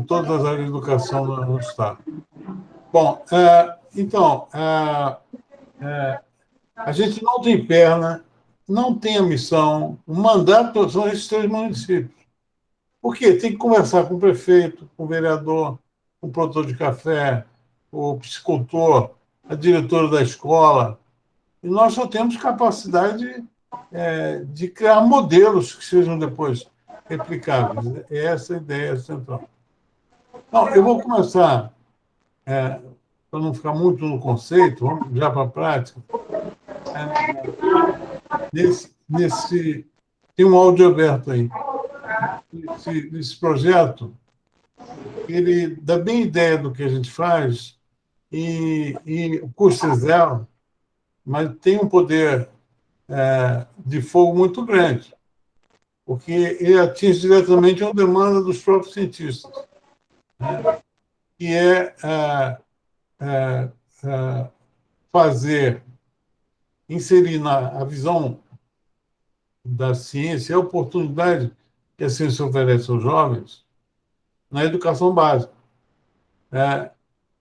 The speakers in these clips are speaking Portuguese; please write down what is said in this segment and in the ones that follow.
todas as áreas de educação no Estado. Bom, então, a gente não tem perna, não tem a missão, o mandato são esses 3 municípios. Por quê? Tem que conversar com o prefeito, com o vereador, com o produtor de café, o psicultor, a diretora da escola. E nós só temos capacidade de criar modelos que sejam depois replicáveis. É essa a ideia central. Não, eu vou começar, para não ficar muito no conceito, vamos já para a prática. Tem um áudio aberto aí. Esse projeto, ele dá bem ideia do que a gente faz e o custo é zero, mas tem um poder de fogo muito grande, porque ele atinge diretamente uma demanda dos próprios cientistas, né? Que inserir a visão da ciência, a oportunidade que a ciência oferece aos jovens na educação básica.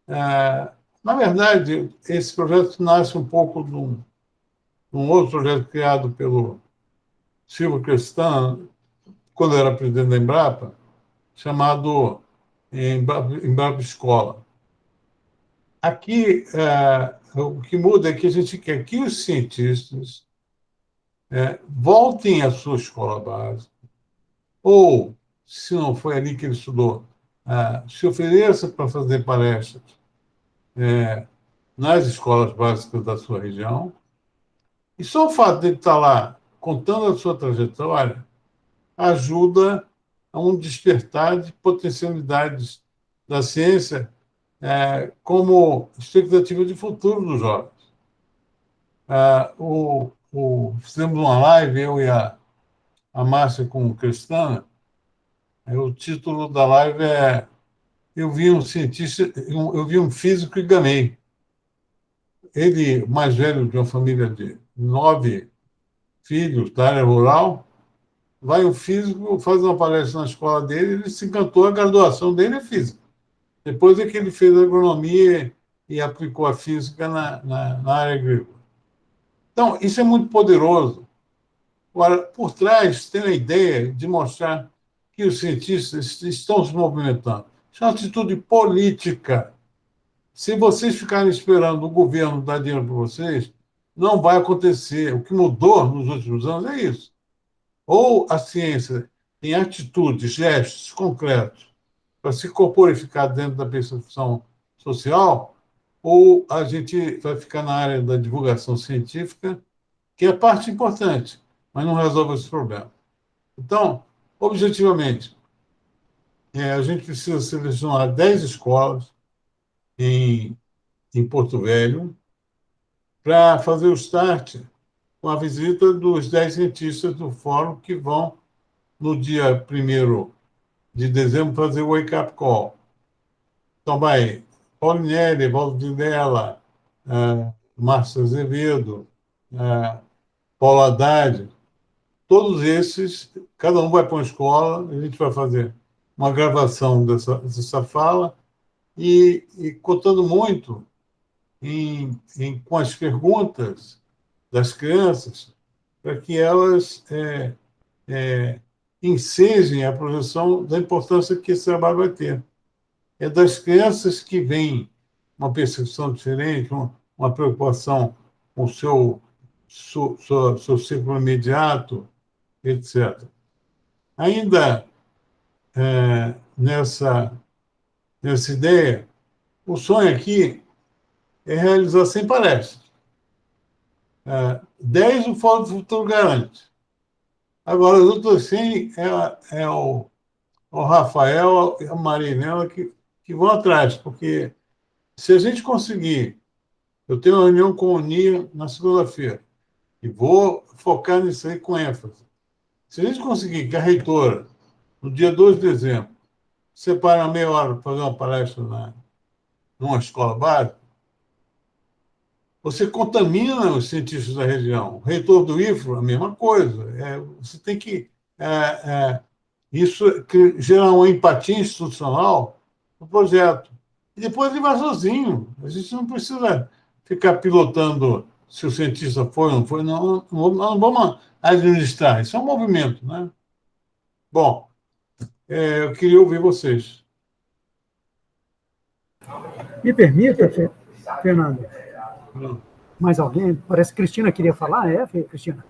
Na verdade, esse projeto nasce um pouco de um outro projeto criado pelo Silvio Crestã, quando era presidente da Embrapa, chamado Embrapa Escola. Aqui, o que muda é que a gente quer que os cientistas voltem à sua escola básica, ou, se não foi ali que ele estudou, se ofereça para fazer palestras nas escolas básicas da sua região. E só o fato de ele estar lá contando a sua trajetória ajuda a um despertar de potencialidades da ciência como expectativa de futuro dos jovens. Fizemos uma live, eu e a Márcia com o Cristana. O título da live é Eu vi um cientista, eu vi um físico e ganhei. Ele, mais velho de uma família de 9 filhos da área rural, vai um físico, faz uma palestra na escola dele, ele se encantou, a graduação dele é física. Depois é que ele fez agronomia e aplicou a física na área agrícola. Então, isso é muito poderoso. Agora, por trás tem a ideia de mostrar que os cientistas estão se movimentando. Isso é uma atitude política. Se vocês ficarem esperando o governo dar dinheiro para vocês, não vai acontecer. O que mudou nos últimos anos é isso. Ou a ciência tem atitudes, gestos concretos para se corporificar dentro da percepção social, ou a gente vai ficar na área da divulgação científica, que é parte importante, mas não resolve esse problema. Então, objetivamente, a gente precisa selecionar 10 escolas em Porto Velho para fazer o start com a visita dos 10 cientistas do fórum que vão, no dia 1º de dezembro, fazer o Wake Up Call. Então, vai Paulinelli, Valdo Vilela, Márcio Azevedo, Paulo Haddad, todos esses, cada um vai para uma escola, a gente vai fazer uma gravação dessa fala e contando muito com as perguntas das crianças, para que elas ensejem a projeção da importância que esse trabalho vai ter. É das crianças que vem uma percepção diferente, uma preocupação com o seu círculo imediato, etc. Ainda nessa ideia, o sonho aqui é realizar 100 palestras. 10 o Fórum do Futuro garante. Agora, as outras 100 é o Rafael e a Marinela que vão atrás, porque se a gente conseguir, eu tenho uma reunião com o NIA na segunda-feira, e vou focar nisso aí com ênfase. Se a gente conseguir que a reitora, no dia 2 de dezembro, separe meia hora para fazer uma palestra numa escola básica, você contamina os cientistas da região. O reitor do IFRO, a mesma coisa. Você tem que Isso que gera uma empatia institucional no projeto. E depois ele vai sozinho. A gente não precisa ficar pilotando se o cientista foi ou não foi. Não vamos administrar. Isso é um movimento, né? Bom, eu queria ouvir vocês. Me permita, Fernando, mais alguém? Parece que Cristina queria falar, Cristina?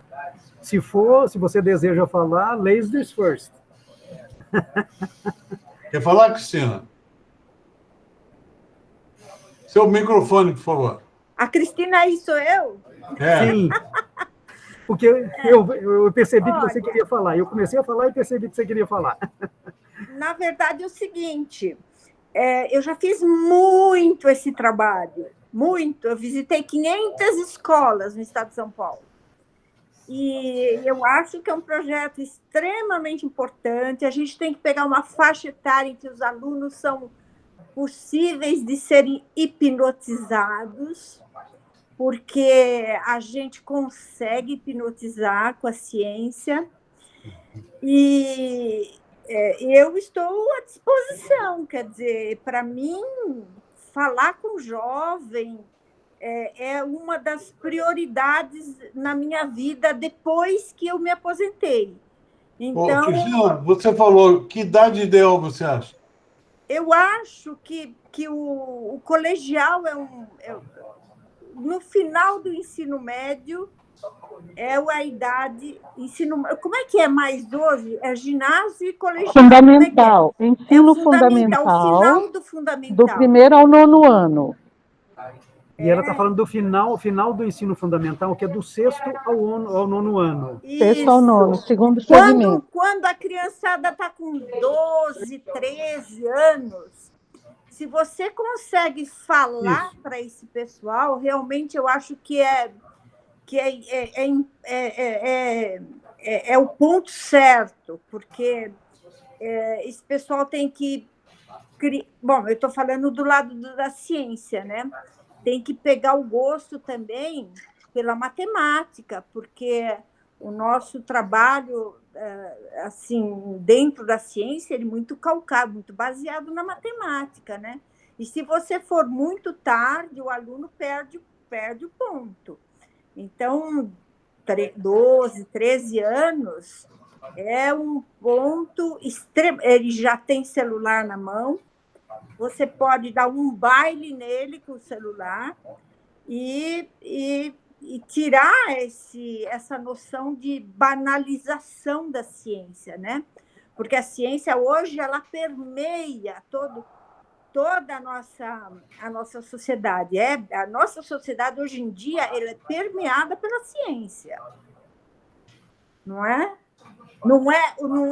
Se você deseja falar, ladies first. Quer falar, Cristina? Seu microfone, por favor. A Cristina aí sou eu? Sim. Porque eu percebi que você queria falar. Eu comecei a falar e percebi que você queria falar. Na verdade, é o seguinte, eu já fiz muito esse trabalho, muito. Eu visitei 500 escolas no estado de São Paulo. E eu acho que é um projeto extremamente importante. A gente tem que pegar uma faixa etária em que os alunos são possíveis de serem hipnotizados, porque a gente consegue hipnotizar com a ciência. E eu estou à disposição, quer dizer, para mim, falar com jovem é uma das prioridades na minha vida depois que eu me aposentei. Então, Cristina, você falou, que idade ideal você acha? Eu acho que o colegial no final do ensino médio é a idade como é que é mais hoje? É ginásio e colegial. Fundamental, ensino fundamental. O final do fundamental. Do 1º ao 9º ano. E ela está falando do final do ensino fundamental, que é do 6º ao 9º ano. 6º ao 9º, segundo segmento. Quando a criançada está com 12, 13 anos, se você consegue falar para esse pessoal, realmente eu acho que é o ponto certo, porque esse pessoal tem que... Bom, eu estou falando do lado da ciência, né? Tem que pegar o gosto também pela matemática, porque o nosso trabalho, assim, dentro da ciência, ele é muito calcado, muito baseado na matemática, né? E se você for muito tarde, o aluno perde o ponto. Então, 12, 13 anos é um ponto extremo. Ele já tem celular na mão, você pode dar um baile nele com o celular e tirar essa noção de banalização da ciência, né? Porque a ciência hoje ela permeia toda a nossa sociedade. A nossa sociedade hoje em dia ela é permeada pela ciência, não é? Não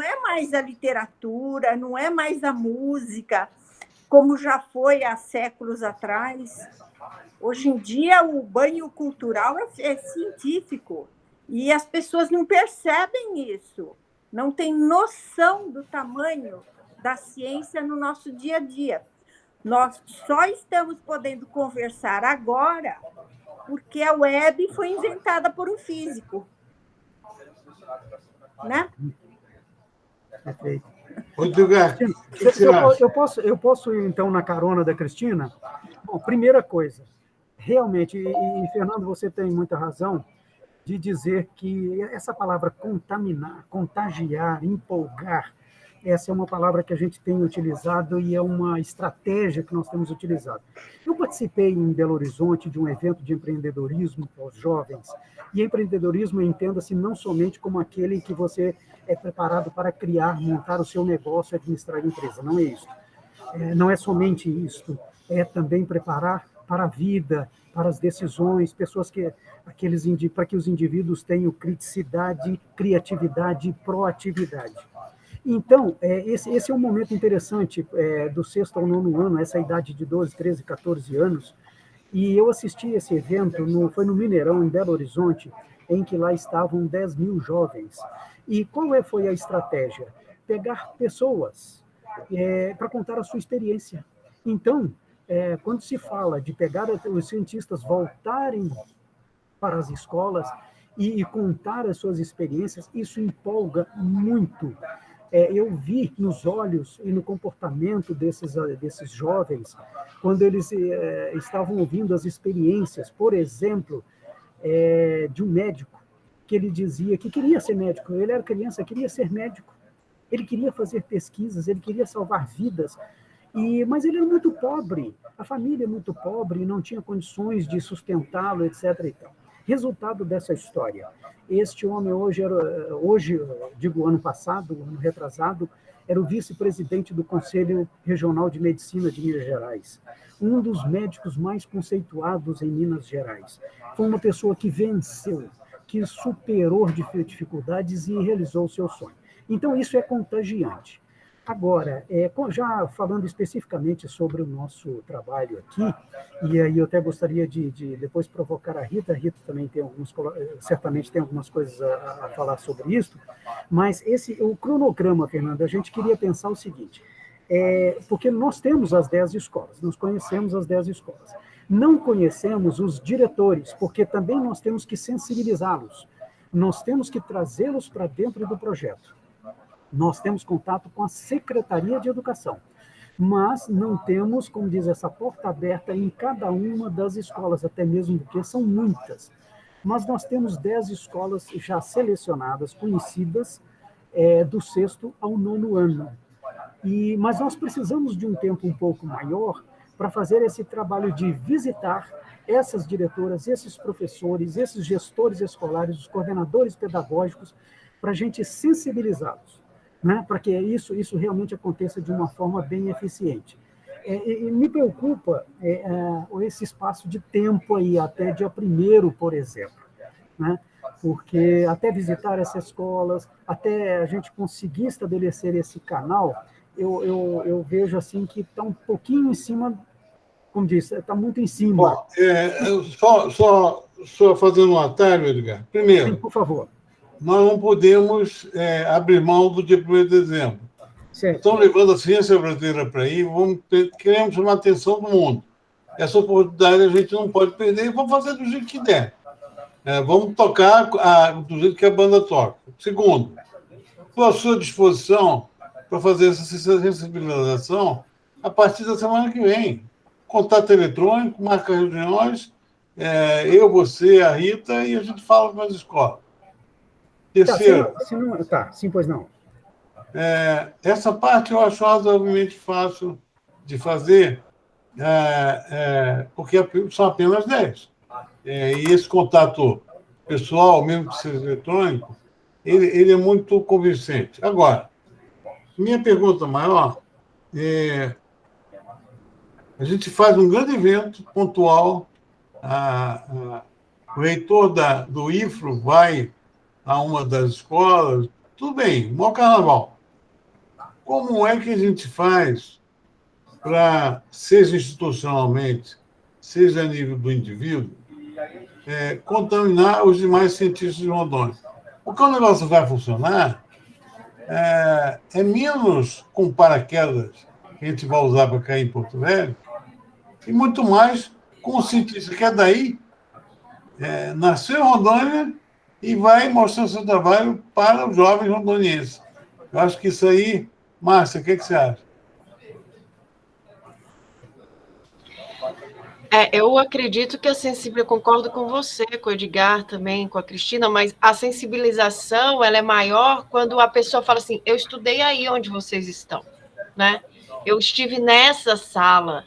é mais a literatura, não é mais a música, como já foi há séculos atrás. Hoje em dia, o banho cultural é científico e as pessoas não percebem isso, não têm noção do tamanho da ciência no nosso dia a dia. Nós só estamos podendo conversar agora porque a web foi inventada por um físico, né? Perfeito. Eu posso ir, então, na carona da Cristina? Bom, primeira coisa, realmente, e Fernando, você tem muita razão de dizer que essa palavra contaminar, contagiar, empolgar, essa é uma palavra que a gente tem utilizado e é uma estratégia que nós temos utilizado. Eu participei em Belo Horizonte de um evento de empreendedorismo para os jovens, e empreendedorismo entenda-se não somente como aquele em que você é preparado para criar, montar o seu negócio, administrar a empresa, não é isso. Não é somente isto, é também preparar para a vida, para as decisões, para que os indivíduos tenham criticidade, criatividade e proatividade. Então, esse é um momento interessante do 6º ao 9º ano, essa idade de 12, 13, 14 anos, e eu assisti esse evento, foi no Mineirão, em Belo Horizonte, em que lá estavam 10 mil jovens. E qual foi a estratégia? Pegar pessoas para contar a sua experiência. Então, quando se fala de pegar os cientistas voltarem para as escolas e contar as suas experiências, isso empolga muito. eu vi nos olhos e no comportamento desses jovens, quando eles estavam ouvindo as experiências, por exemplo, de um médico, que ele dizia que queria ser médico. Ele era criança, queria ser médico. Ele queria fazer pesquisas, ele queria salvar vidas, mas ele era muito pobre, a família é muito pobre, não tinha condições de sustentá-lo, etc. E tal. Resultado dessa história, este homem hoje, digo ano passado, ano retrasado, era o vice-presidente do Conselho Regional de Medicina de Minas Gerais, um dos médicos mais conceituados em Minas Gerais. Foi uma pessoa que venceu, que superou dificuldades e realizou o seu sonho. Então, isso é contagiante. Agora, já falando especificamente sobre o nosso trabalho aqui, e aí eu até gostaria de depois provocar a Rita também certamente tem algumas coisas a falar sobre isso, mas o cronograma, Fernanda, a gente queria pensar o seguinte, porque nós temos as 10 escolas, nós conhecemos as 10 escolas, não conhecemos os diretores, porque também nós temos que sensibilizá-los, nós temos que trazê-los para dentro do projeto. Nós temos contato com a Secretaria de Educação, mas não temos, como diz, essa porta aberta em cada uma das escolas, até mesmo porque são muitas. Mas nós temos 10 escolas já selecionadas, conhecidas, do 6º ao 9º ano. Mas nós precisamos de um tempo um pouco maior para fazer esse trabalho de visitar essas diretoras, esses professores, esses gestores escolares, os coordenadores pedagógicos, para a gente sensibilizá-los, né, para que isso realmente aconteça de uma forma bem eficiente. E me preocupa esse espaço de tempo aí, até dia 1º, por exemplo, né, porque até visitar essas escolas, até a gente conseguir estabelecer esse canal, eu vejo assim que está um pouquinho em cima, como disse, está muito em cima. Bom, só fazendo um atalho, Edgar. Primeiro, sim, por favor. Nós não podemos abrir mão do dia 1º de dezembro. Certo. Estão levando a ciência brasileira para aí, queremos chamar a atenção do mundo. Essa oportunidade a gente não pode perder e vamos fazer do jeito que der. Vamos tocar do jeito que a banda toca. Segundo, estou à sua disposição para fazer essa sensibilização a partir da semana que vem. Contato eletrônico, marca reuniões, eu, você, a Rita, e a gente fala com as escolas. Terceiro, sim, pois não. Essa parte eu acho razoavelmente fácil de fazer, porque são apenas 10. E esse contato pessoal, mesmo que seja eletrônico, ele é muito convincente. Agora, minha pergunta maior a gente faz um grande evento pontual, o reitor do IFRO vai a uma das escolas, tudo bem, maior carnaval. Como é que a gente faz para, seja institucionalmente, seja a nível do indivíduo, contaminar os demais cientistas de Rondônia? Porque o negócio vai funcionar menos com paraquedas que a gente vai usar para cair em Porto Velho, e muito mais com o cientista que é daí, nasceu em Rondônia e vai mostrar seu trabalho para os jovens rondonienses. Eu acho que isso aí... Márcia, o que você acha? Eu acredito que eu concordo com você, com o Edgar também, com a Cristina, mas a sensibilização ela é maior quando a pessoa fala assim, eu estudei aí onde vocês estão, né? Eu estive nessa sala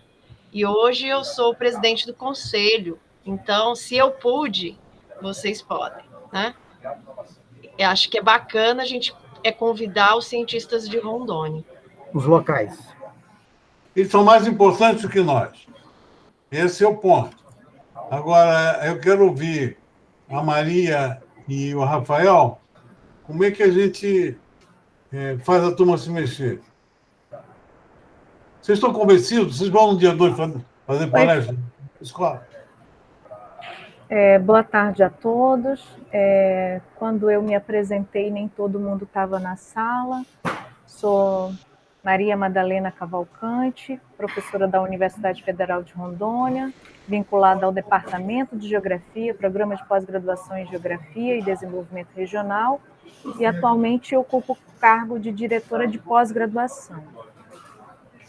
e hoje eu sou o presidente do conselho, então, se eu pude, vocês podem, né? Eu acho que é bacana a gente convidar os cientistas de Rondônia. Os locais. Eles são mais importantes do que nós. Esse é o ponto. Agora, eu quero ouvir a Maria e o Rafael, como é que a gente faz a turma se mexer? Vocês estão convencidos? Vocês vão no dia 2 fazer palestra na escola? Boa tarde a todos. Quando eu me apresentei, nem todo mundo estava na sala. Sou Maria Madalena Cavalcante, professora da Universidade Federal de Rondônia, vinculada ao Departamento de Geografia, Programa de Pós-Graduação em Geografia e Desenvolvimento Regional, e atualmente eu ocupo o cargo de diretora de pós-graduação.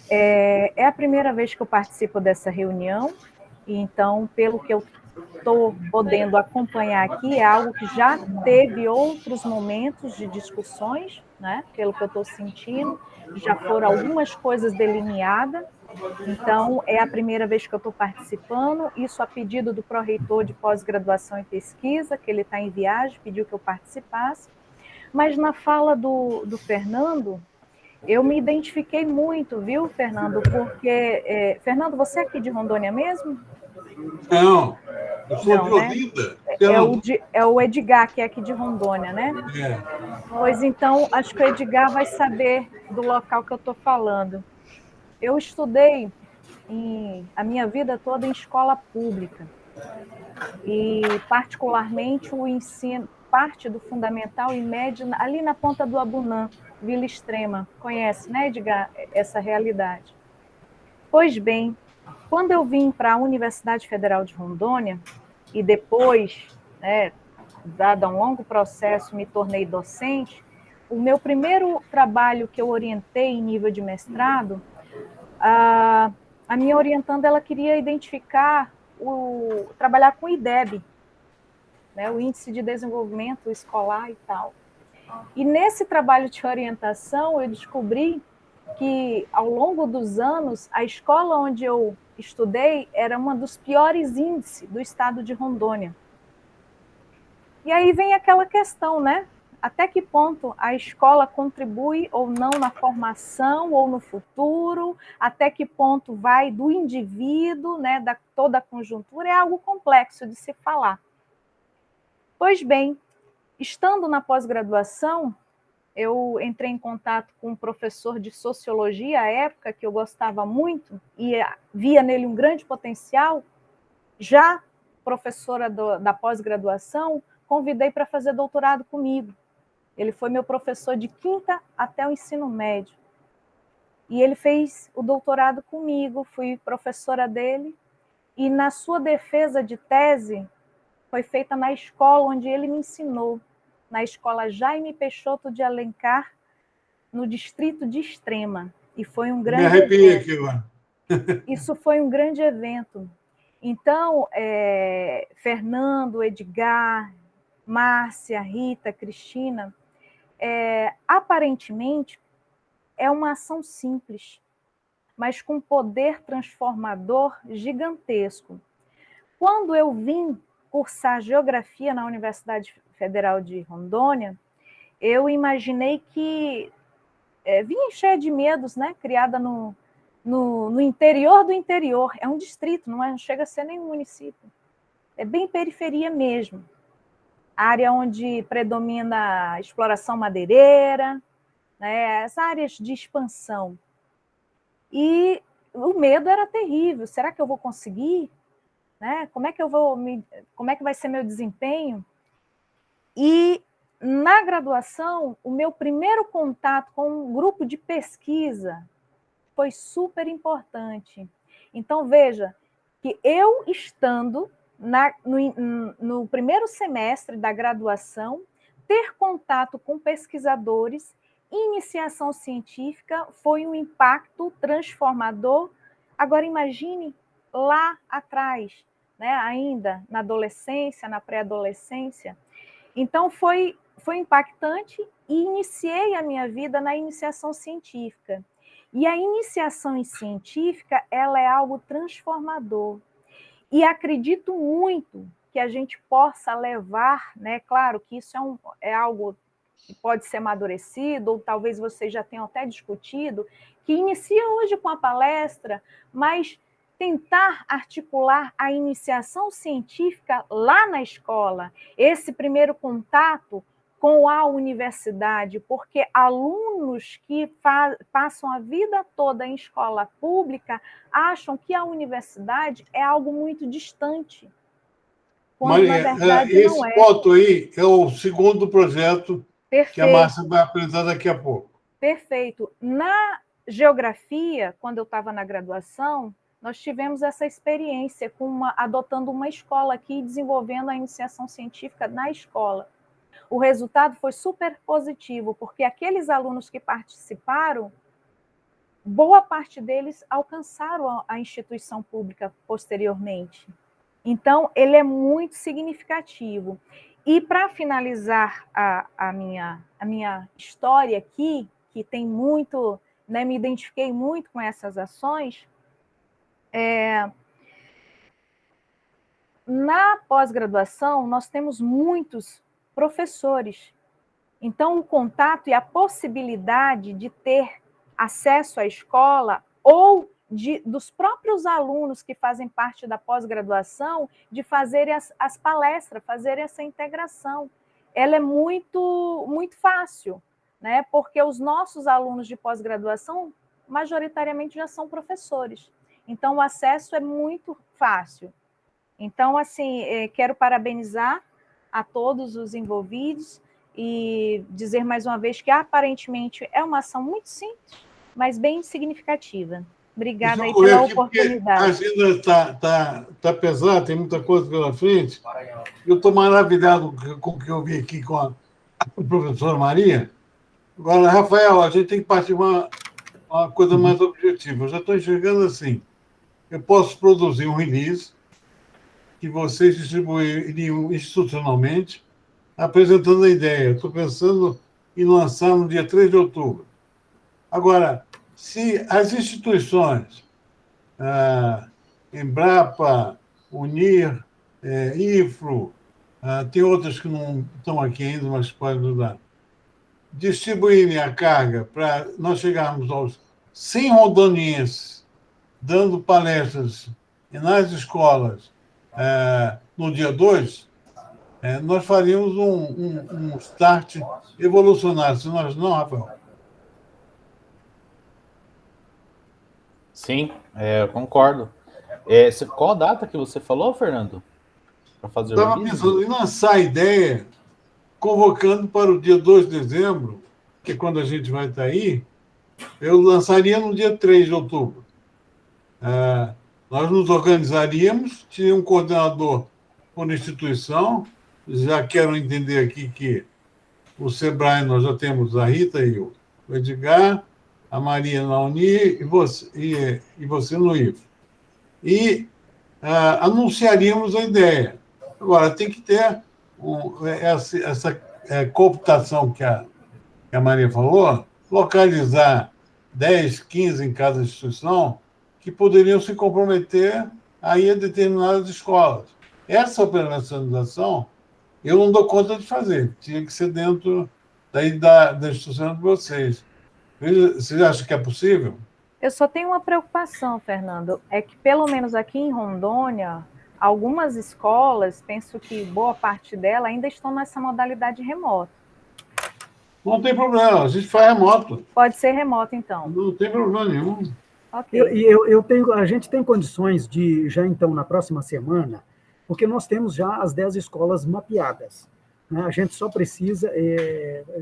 É a primeira vez que eu participo dessa reunião, e então, pelo que eu estou podendo acompanhar aqui, é algo que já teve outros momentos de discussões, né? Pelo que eu estou sentindo, já foram algumas coisas delineadas, então é a primeira vez que eu estou participando, isso a pedido do pró-reitor de pós-graduação e pesquisa, que ele está em viagem, pediu que eu participasse, mas na fala do Fernando, eu me identifiquei muito, viu, Fernando? Porque, Fernando, você é aqui de Rondônia mesmo? Não, eu sou de Não, né? Olinda. É o Edgar, que é aqui de Rondônia, né? É. Pois então, acho que o Edgar vai saber do local que eu estou falando. Eu estudei a minha vida toda em escola pública, e particularmente o ensino, parte do fundamental e médio, ali na Ponta do Abunã, Vila Extrema. Conhece, né, Edgar, essa realidade? Pois bem, quando eu vim para a Universidade Federal de Rondônia, e depois, né, dado um longo processo, me tornei docente, o meu primeiro trabalho que eu orientei em nível de mestrado, a minha orientanda, ela queria identificar, trabalhar com o IDEB, né, o Índice de Desenvolvimento Escolar e tal. E nesse trabalho de orientação, eu descobri que, ao longo dos anos, a escola onde eu estudei era uma dos piores índices do estado de Rondônia. E aí vem aquela questão, né? Até que ponto a escola contribui ou não na formação ou no futuro? Até que ponto vai do indivíduo, né, da toda a conjuntura? É algo complexo de se falar. Pois bem, estando na pós-graduação, eu entrei em contato com um professor de sociologia à época, que eu gostava muito, e via nele um grande potencial. Já professora da pós-graduação, convidei para fazer doutorado comigo. Ele foi meu professor de quinta até o ensino médio. E ele fez o doutorado comigo, fui professora dele, e na sua defesa de tese foi feita na escola onde ele me ensinou, na escola Jaime Peixoto de Alencar, no distrito de Extrema. E foi um grande Me arrepiei evento. aqui agora. Isso foi um grande evento. Então, Fernando, Edgar, Márcia, Rita, Cristina, aparentemente é uma ação simples, mas com poder transformador gigantesco. Quando eu vim cursar geografia na Universidade Federal de Rondônia, eu imaginei que vinha cheia de medos, né? Criada no interior do interior. É um distrito, não chega a ser nem um município. É bem periferia mesmo. Área onde predomina a exploração madeireira, né? As áreas de expansão. E o medo era terrível. Será que eu vou conseguir? Né? Como é que vai ser meu desempenho? E na graduação, o meu primeiro contato com um grupo de pesquisa foi super importante. Então, veja que eu estando no primeiro semestre da graduação, ter contato com pesquisadores, iniciação científica, foi um impacto transformador. Agora, imagine lá atrás, né, ainda na adolescência, na pré-adolescência. Então, foi impactante e iniciei a minha vida na iniciação científica. E a iniciação científica, ela é algo transformador. E acredito muito que a gente possa levar, né? Claro que isso é algo que pode ser amadurecido, ou talvez vocês já tenham até discutido, que inicia hoje com a palestra, mas tentar articular a iniciação científica lá na escola, esse primeiro contato com a universidade, porque alunos que passam a vida toda em escola pública acham que a universidade é algo muito distante, quando na verdade não é. Esse ponto aí é o segundo projeto que a Perfeito. Márcia vai apresentar daqui a pouco. Perfeito. Na geografia, quando eu estava na graduação, nós tivemos essa experiência adotando uma escola aqui, desenvolvendo a iniciação científica na escola. o resultado foi super positivo, porque aqueles alunos que participaram, boa parte deles alcançaram a instituição pública posteriormente. Então, ele é muito significativo. E, para finalizar a minha história aqui, que tem muito, né, me identifiquei muito com essas ações, na pós-graduação, nós temos muitos professores. Então, o contato e a possibilidade de ter acesso à escola ou dos próprios alunos que fazem parte da pós-graduação, de fazerem as palestras, fazerem essa integração. Ela é muito, muito fácil, né? Porque os nossos alunos de pós-graduação, majoritariamente, já são professores. Então, o acesso é muito fácil. Então, assim, quero parabenizar a todos os envolvidos e dizer mais uma vez que, aparentemente, é uma ação muito simples, mas bem significativa. Obrigada aí pela oportunidade. A agenda está pesada, tem muita coisa pela frente. Eu estou maravilhado com o que eu vi aqui com a professora Maria. Agora, Rafael, a gente tem que partir uma coisa mais objetiva. Eu já estou enxergando assim. Eu posso produzir um release que vocês distribuiriam institucionalmente, apresentando a ideia. Estou pensando em lançar no dia 3 de outubro. Agora, se as instituições, Embrapa, Unir, IFRO, tem outras que não estão aqui ainda, mas podem ajudar, distribuírem a carga para nós chegarmos aos 100 rondonienses dando palestras nas escolas no dia 2, nós faríamos um start evolucionário. Se nós não, Rafael? Sim, eu concordo. Qual a data que você falou, Fernando? Para fazer o Estava pensando em lançar a ideia, convocando para o dia 2 de dezembro, que é quando a gente vai estar aí, eu lançaria no dia 3 de outubro. Nós nos organizaríamos, tinha um coordenador por instituição, já quero entender aqui que o SEBRAE nós já temos a Rita e o Edgar, a Maria na Uni e você no IFO. E anunciaríamos a ideia. Agora, tem que ter essa cooptação que a Maria falou, localizar 10, 15 em cada instituição que poderiam se comprometer a ir a determinadas escolas. Essa operacionalização eu não dou conta de fazer, tinha que ser dentro da instituição de vocês. Você acha que é possível? Eu só tenho uma preocupação, Fernando, é que pelo menos aqui em Rondônia, algumas escolas, penso que boa parte delas ainda estão nessa modalidade remota. Não tem problema, a gente faz remoto. Pode ser remoto, então. Não tem problema nenhum. Okay. A gente tem condições de, já então, na próxima semana, porque nós temos já as 10 escolas mapeadas. Né? A gente só precisa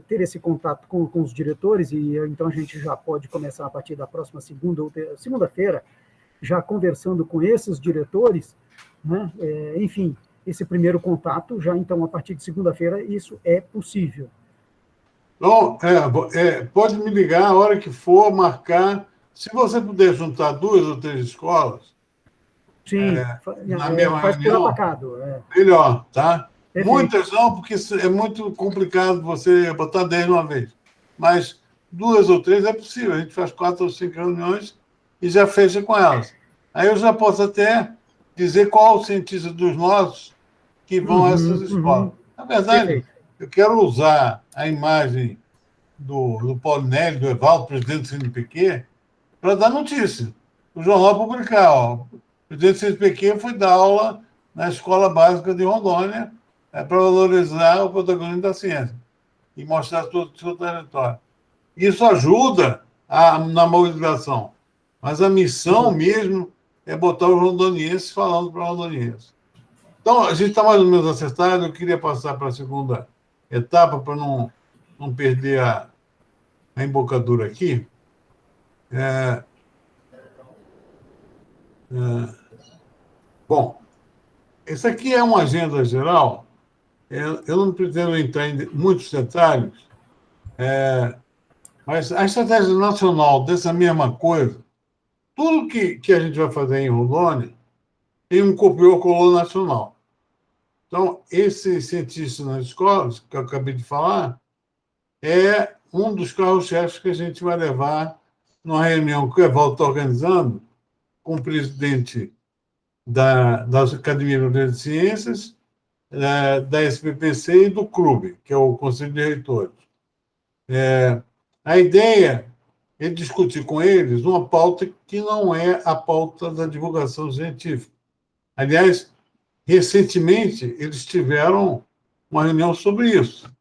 ter esse contato com os diretores, e então a gente já pode começar a partir da próxima segunda-feira, já conversando com esses diretores, né? Enfim, esse primeiro contato, já então, a partir de segunda-feira, isso é possível. Então, pode me ligar a hora que for, marcar. Se você puder juntar 2 ou 3 escolas, sim, na mesma faz reunião, por atacado. Melhor, tá? Perfeito. Muitas não, porque é muito complicado você botar 10 de uma vez. Mas 2 ou 3 é possível. A gente faz 4 ou 5 reuniões e já fecha com elas. Aí eu já posso até dizer qual o cientista dos nossos que vão a essas escolas. Na verdade, perfeito. Eu quero usar a imagem do Paulinelli, do Evaldo, presidente do CNPq, para dar notícia. O jornal publicar, o presidente do CNPq foi dar aula na Escola Básica de Rondônia para valorizar o protagonismo da ciência e mostrar todo o seu território. Isso ajuda na mobilização, mas a missão mesmo é botar os rondonienses falando para os rondonienses. Então, a gente está mais ou menos acertado. Eu queria passar para a segunda etapa para não perder a embocadura aqui. Bom, essa aqui é uma agenda geral eu não pretendo entrar em muitos detalhes, mas a estratégia nacional dessa mesma coisa, tudo que a gente vai fazer em Rondônia tem um copiou-colou nacional. Então, esse cientista nas escolas, que eu acabei de falar, é um dos carros-chefes que a gente vai levar numa reunião que o Evaldo está organizando com o presidente da Academia Brasileira de Ciências, da SPPC e do clube, que é o Conselho de Reitores. A ideia é discutir com eles uma pauta que não é a pauta da divulgação científica. Aliás, recentemente, eles tiveram uma reunião sobre isso.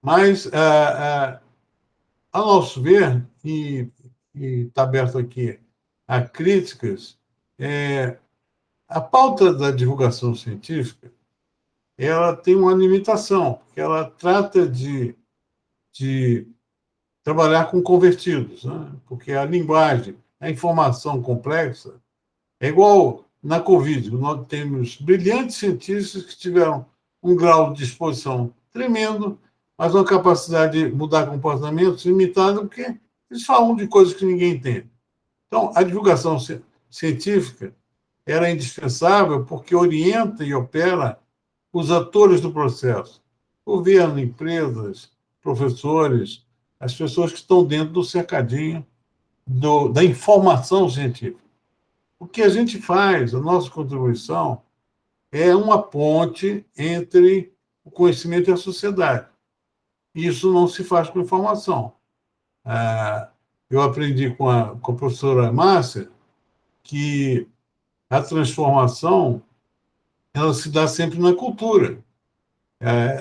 Mas, a nosso ver, e está aberto aqui a críticas, a pauta da divulgação científica ela tem uma limitação, porque ela trata de trabalhar com convertidos, né? Porque a linguagem, a informação complexa, é igual na Covid. Nós temos brilhantes cientistas que tiveram um grau de exposição tremendo, mas uma capacidade de mudar comportamentos limitada, porque eles falam de coisas que ninguém entende. Então, a divulgação científica era indispensável porque orienta e opera os atores do processo. Governo, empresas, professores, as pessoas que estão dentro do cercadinho da informação científica. O que a gente faz, a nossa contribuição, é uma ponte entre o conhecimento e a sociedade. Isso não se faz com informação. Eu aprendi com a professora Márcia que a transformação ela se dá sempre na cultura.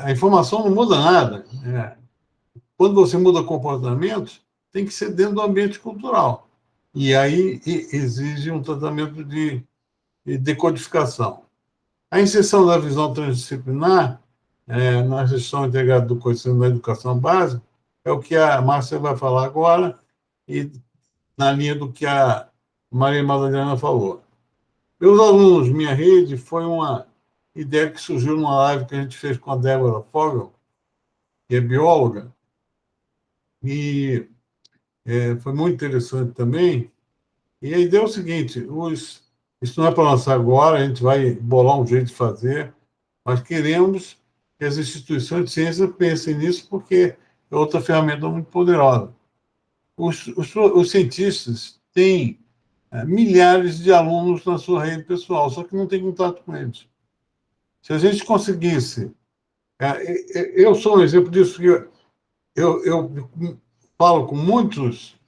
A informação não muda nada. Quando você muda comportamentos, tem que ser dentro do ambiente cultural. E aí exige um tratamento de decodificação. A inserção da visão transdisciplinar na gestão integrada do conhecimento da educação básica é o que a Márcia vai falar agora, e na linha do que a Maria Madalena falou. Meus alunos, minha rede, foi uma ideia que surgiu numa live que a gente fez com a Débora Fogel, que é bióloga, e foi muito interessante também. E a ideia é o seguinte, isso não é para lançar agora, a gente vai bolar um jeito de fazer, mas queremos que as instituições de ciência pensem nisso, porque é outra ferramenta muito poderosa. Os cientistas têm milhares de alunos na sua rede pessoal, só que não tem contato com eles. Se a gente conseguisse... eu sou um exemplo disso, que eu falo com muitos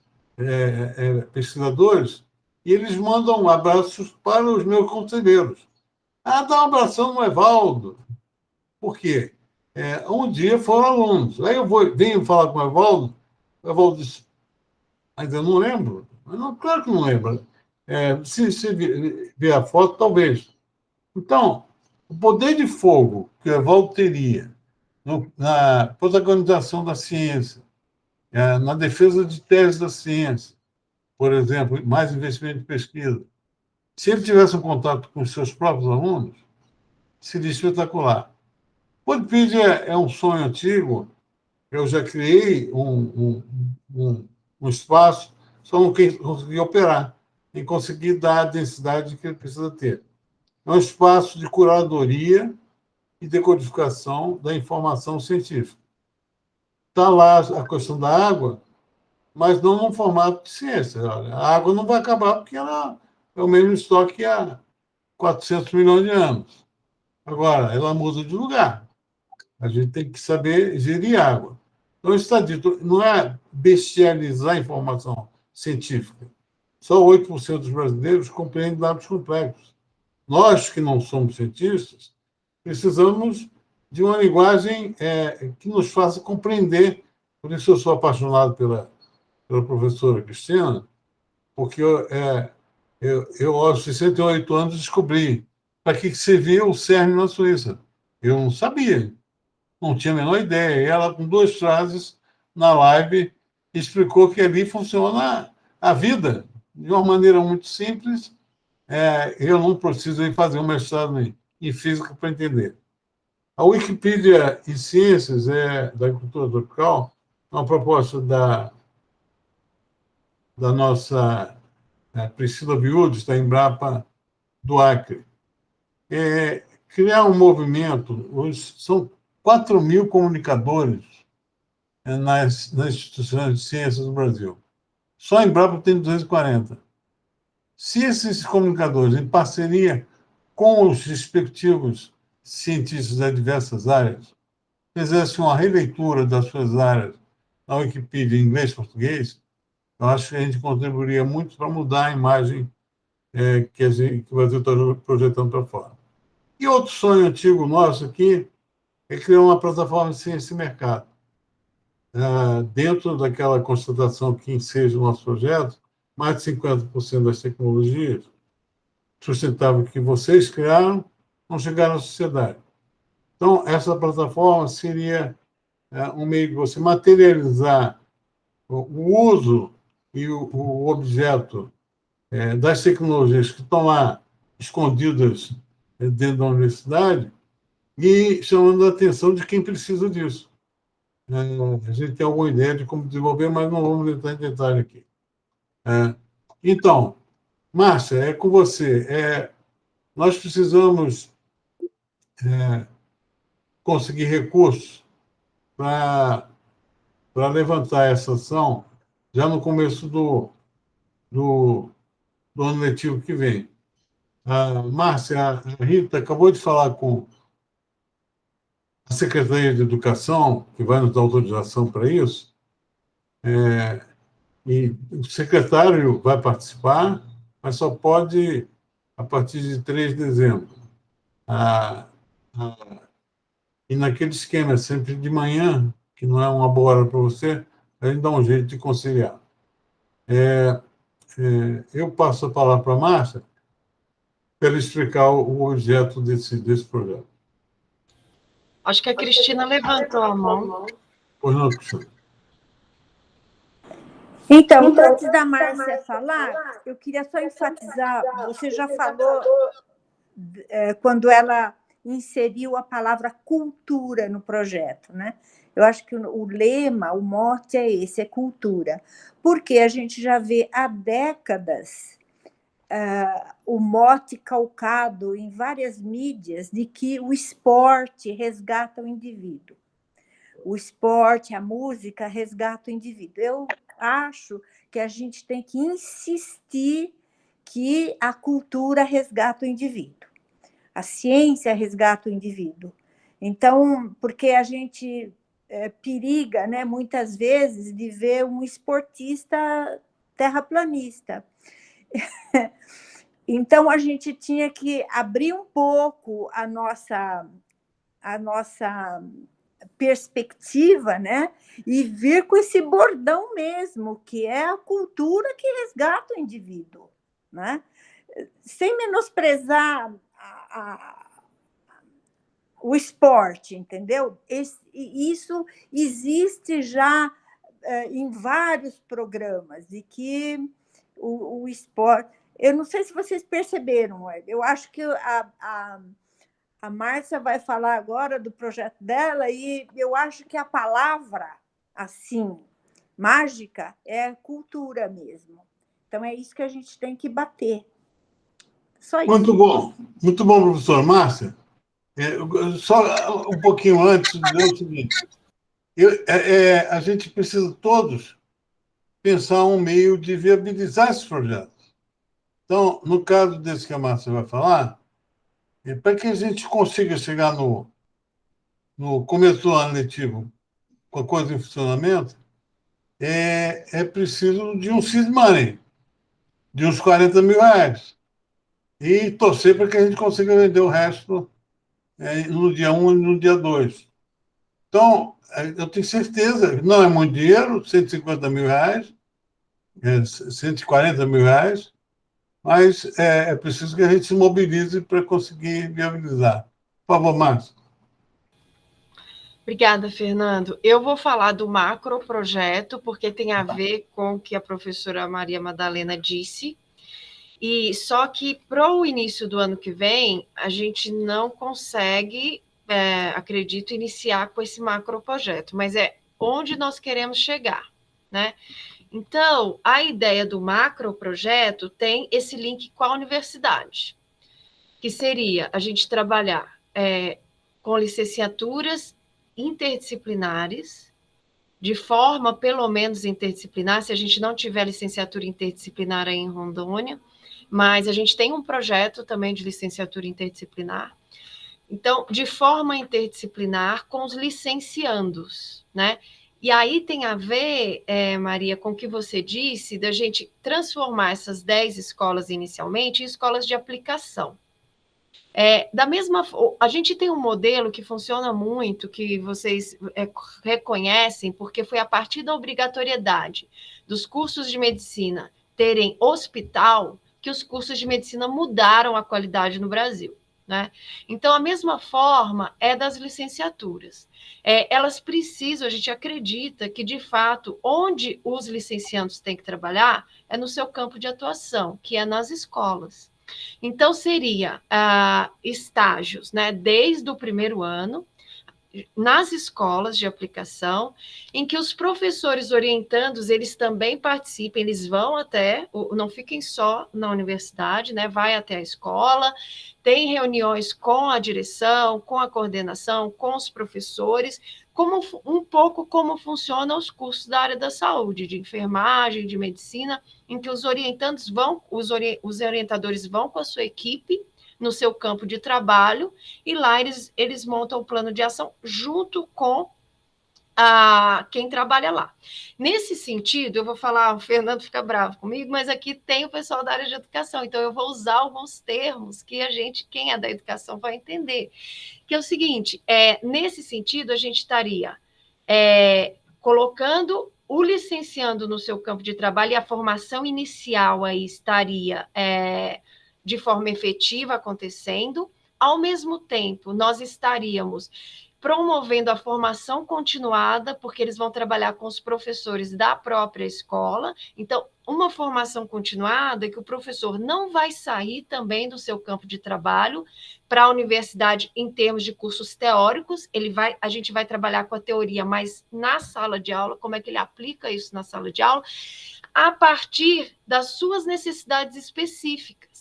pesquisadores e eles mandam abraços para os meus conselheiros. Dá um abração no Evaldo. Por quê? Um dia foram alunos. Aí venho falar com o Evaldo diz, mas eu não lembro. Não, claro que não lembro. Se ver a foto, talvez. Então, o poder de fogo que o Evaldo teria na protagonização da ciência, na defesa de teses da ciência, por exemplo, mais investimento em pesquisa, se ele tivesse um contato com os seus próprios alunos, seria espetacular. O Wikipedia é um sonho antigo. Eu já criei um espaço, só não consegui operar, nem consegui dar a densidade que ele precisa ter. É um espaço de curadoria e decodificação da informação científica. Está lá a questão da água, mas não num formato de ciência. A água não vai acabar porque ela é o mesmo estoque há 400 milhões de anos. Agora, ela muda de lugar. A gente tem que saber gerir água. Então, isso está dito, não é bestializar a informação científica. Só 8% dos brasileiros compreendem dados complexos. Nós, que não somos cientistas, precisamos de uma linguagem que nos faça compreender. Por isso eu sou apaixonado pela professora Cristina, porque eu aos 68 anos, descobri para que servia o CERN na Suíça. Eu não sabia, não tinha a menor ideia. E ela, com 2 frases na live, explicou que ali funciona a vida de uma maneira muito simples. Eu não preciso ir fazer um mestrado em física para entender. A Wikipédia em Ciências da Agricultura Tropical é uma proposta da nossa Priscila Viúdes, da Embrapa do Acre. Criar um movimento, hoje são 4.000 comunicadores nas instituições de ciências do Brasil. Só a Embrapa tem 240. Se esses comunicadores, em parceria com os respectivos cientistas das diversas áreas, fizessem uma releitura das suas áreas na Wikipedia em inglês e português, eu acho que a gente contribuiria muito para mudar a imagem que o Brasil está projetando para fora. E outro sonho antigo nosso aqui é criar uma plataforma de ciência e mercado. Dentro daquela constatação que enseja o nosso projeto, mais de 50% das tecnologias sustentáveis que vocês criaram não chegaram à sociedade. Então, essa plataforma seria um meio de você materializar o uso e o objeto das tecnologias que estão lá escondidas dentro da universidade e chamando a atenção de quem precisa disso. A gente tem alguma ideia de como desenvolver, mas não vamos entrar em detalhe aqui. Então, Márcia, é com você. Nós precisamos conseguir recursos para levantar essa ação já no começo do ano letivo que vem. Márcia, a Rita acabou de falar com a Secretaria de Educação, que vai nos dar autorização para isso, e o secretário vai participar, mas só pode a partir de 3 de dezembro. E naquele esquema, sempre de manhã, que não é uma boa hora para você, a gente dá um jeito de conciliar. Eu passo a palavra para a Márcia para ela explicar o objeto desse projeto. Acho que a Cristina levantou a mão. Pois não, Cristina. Então, antes da Márcia falar, eu queria só enfatizar, você já falou quando ela inseriu a palavra cultura no projeto, né? Eu acho que o lema, o mote é esse, é cultura, porque a gente já vê há décadas o mote calcado em várias mídias de que o esporte resgata o indivíduo. O esporte, a música resgata o indivíduo. Eu acho que a gente tem que insistir que a cultura resgata o indivíduo. A ciência resgata o indivíduo. Então, porque a gente periga, né, muitas vezes, de ver um esportista terraplanista. Então, a gente tinha que abrir um pouco a nossa perspectiva, né, e vir com esse bordão mesmo, que é a cultura que resgata o indivíduo, né? Sem menosprezar o esporte, entendeu? Isso existe já em vários programas, e que o esporte... Eu não sei se vocês perceberam, eu acho que a Márcia vai falar agora do projeto dela, e eu acho que a palavra, assim, mágica, é cultura mesmo. Então, é isso que a gente tem que bater. Só isso. Muito bom, professor. Márcia, só um pouquinho antes, dizer o seguinte, a gente precisa todos pensar um meio de viabilizar esses projetos. Então, no caso desse que a Márcia vai falar, para que a gente consiga chegar no começo do ano letivo com a coisa em funcionamento, é preciso de um seed money, de uns R$40 mil, e torcer para que a gente consiga vender o resto no dia 1 e no dia 2. Então, eu tenho certeza, não é muito dinheiro, R$150 mil, R$140 mil, mas é preciso que a gente se mobilize para conseguir viabilizar. Por favor, Márcia. Obrigada, Fernando. Eu vou falar do macroprojeto, porque tem a ver com o que a professora Maria Madalena disse, e só que para o início do ano que vem, a gente não consegue acredito, iniciar com esse macroprojeto, mas é onde nós queremos chegar, né? Então, a ideia do macroprojeto tem esse link com a universidade, que seria a gente trabalhar com licenciaturas interdisciplinares, de forma, pelo menos, interdisciplinar, se a gente não tiver licenciatura interdisciplinar aí em Rondônia, mas a gente tem um projeto também de licenciatura interdisciplinar. Então, de forma interdisciplinar com os licenciandos, né? E aí tem a ver, Maria, com o que você disse, da gente transformar essas 10 escolas inicialmente em escolas de aplicação. A gente tem um modelo que funciona muito, que vocês reconhecem, porque foi a partir da obrigatoriedade dos cursos de medicina terem hospital que os cursos de medicina mudaram a qualidade no Brasil, né? Então, a mesma forma é das licenciaturas. Elas precisam, a gente acredita que, de fato, onde os licenciandos têm que trabalhar é no seu campo de atuação, que é nas escolas. Então, seria estágios, né, desde o primeiro ano, nas escolas de aplicação, em que os professores orientandos, eles também participem, eles vão até, não fiquem só na universidade, né, vai até a escola, tem reuniões com a direção, com a coordenação, com os professores, um pouco como funcionam os cursos da área da saúde, de enfermagem, de medicina, em que os orientandos os orientadores vão com a sua equipe no seu campo de trabalho, e lá eles montam o plano de ação junto com quem trabalha lá. Nesse sentido, eu vou falar, o Fernando fica bravo comigo, mas aqui tem o pessoal da área de educação, então eu vou usar alguns termos que quem é da educação vai entender, que é o seguinte, nesse sentido, a gente estaria colocando o licenciando no seu campo de trabalho, e a formação inicial aí estaria de forma efetiva acontecendo. Ao mesmo tempo, nós estaríamos promovendo a formação continuada, porque eles vão trabalhar com os professores da própria escola. Então, uma formação continuada que o professor não vai sair também do seu campo de trabalho para a universidade em termos de cursos teóricos. A gente vai trabalhar com a teoria, mas na sala de aula, como é que ele aplica isso na sala de aula, a partir das suas necessidades específicas.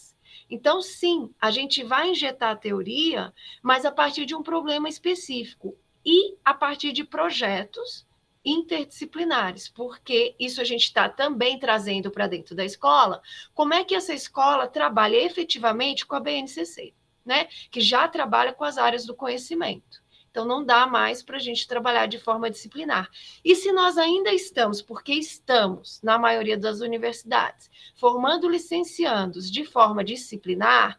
Então, sim, a gente vai injetar a teoria, mas a partir de um problema específico e a partir de projetos interdisciplinares, porque isso a gente está também trazendo para dentro da escola, como é que essa escola trabalha efetivamente com a BNCC, né? Que já trabalha com as áreas do conhecimento. Então, não dá mais para a gente trabalhar de forma disciplinar. E se nós ainda estamos, porque estamos, na maioria das universidades, formando licenciandos de forma disciplinar,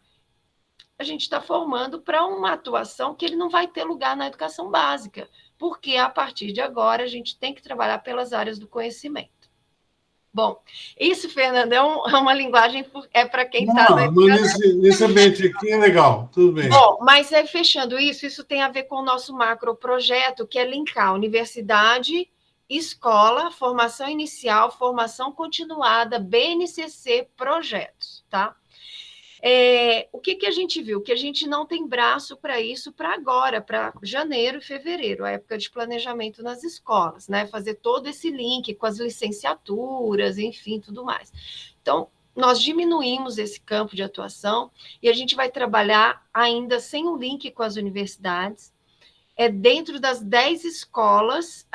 a gente está formando para uma atuação que ele não vai ter lugar na educação básica, porque a partir de agora a gente tem que trabalhar pelas áreas do conhecimento. Bom, isso, Fernando, é uma linguagem para quem está na educação. Nesse ambiente aqui é legal, tudo bem. Bom, mas fechando isso tem a ver com o nosso macroprojeto, que é linkar universidade, escola, formação inicial, formação continuada, BNCC, projetos, tá? O que a gente viu? Que a gente não tem braço para isso para agora, para janeiro e fevereiro, a época de planejamento nas escolas, né? Fazer todo esse link com as licenciaturas, enfim, tudo mais. Então, nós diminuímos esse campo de atuação e a gente vai trabalhar ainda sem um link com as universidades, dentro das 10 escolas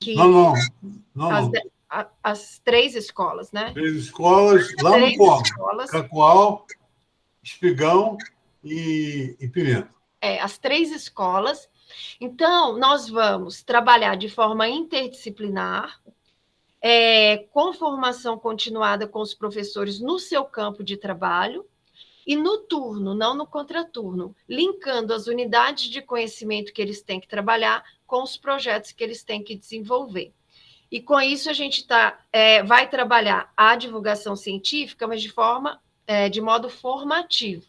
que... Não. As 3 escolas, né? 3 escolas, lá no Polo. Cacoal, Espigão e Pimenta. As 3 escolas. Então, nós vamos trabalhar de forma interdisciplinar, com formação continuada com os professores no seu campo de trabalho, e no turno, não no contraturno, linkando as unidades de conhecimento que eles têm que trabalhar com os projetos que eles têm que desenvolver. E com isso a gente vai trabalhar a divulgação científica, mas de modo formativo,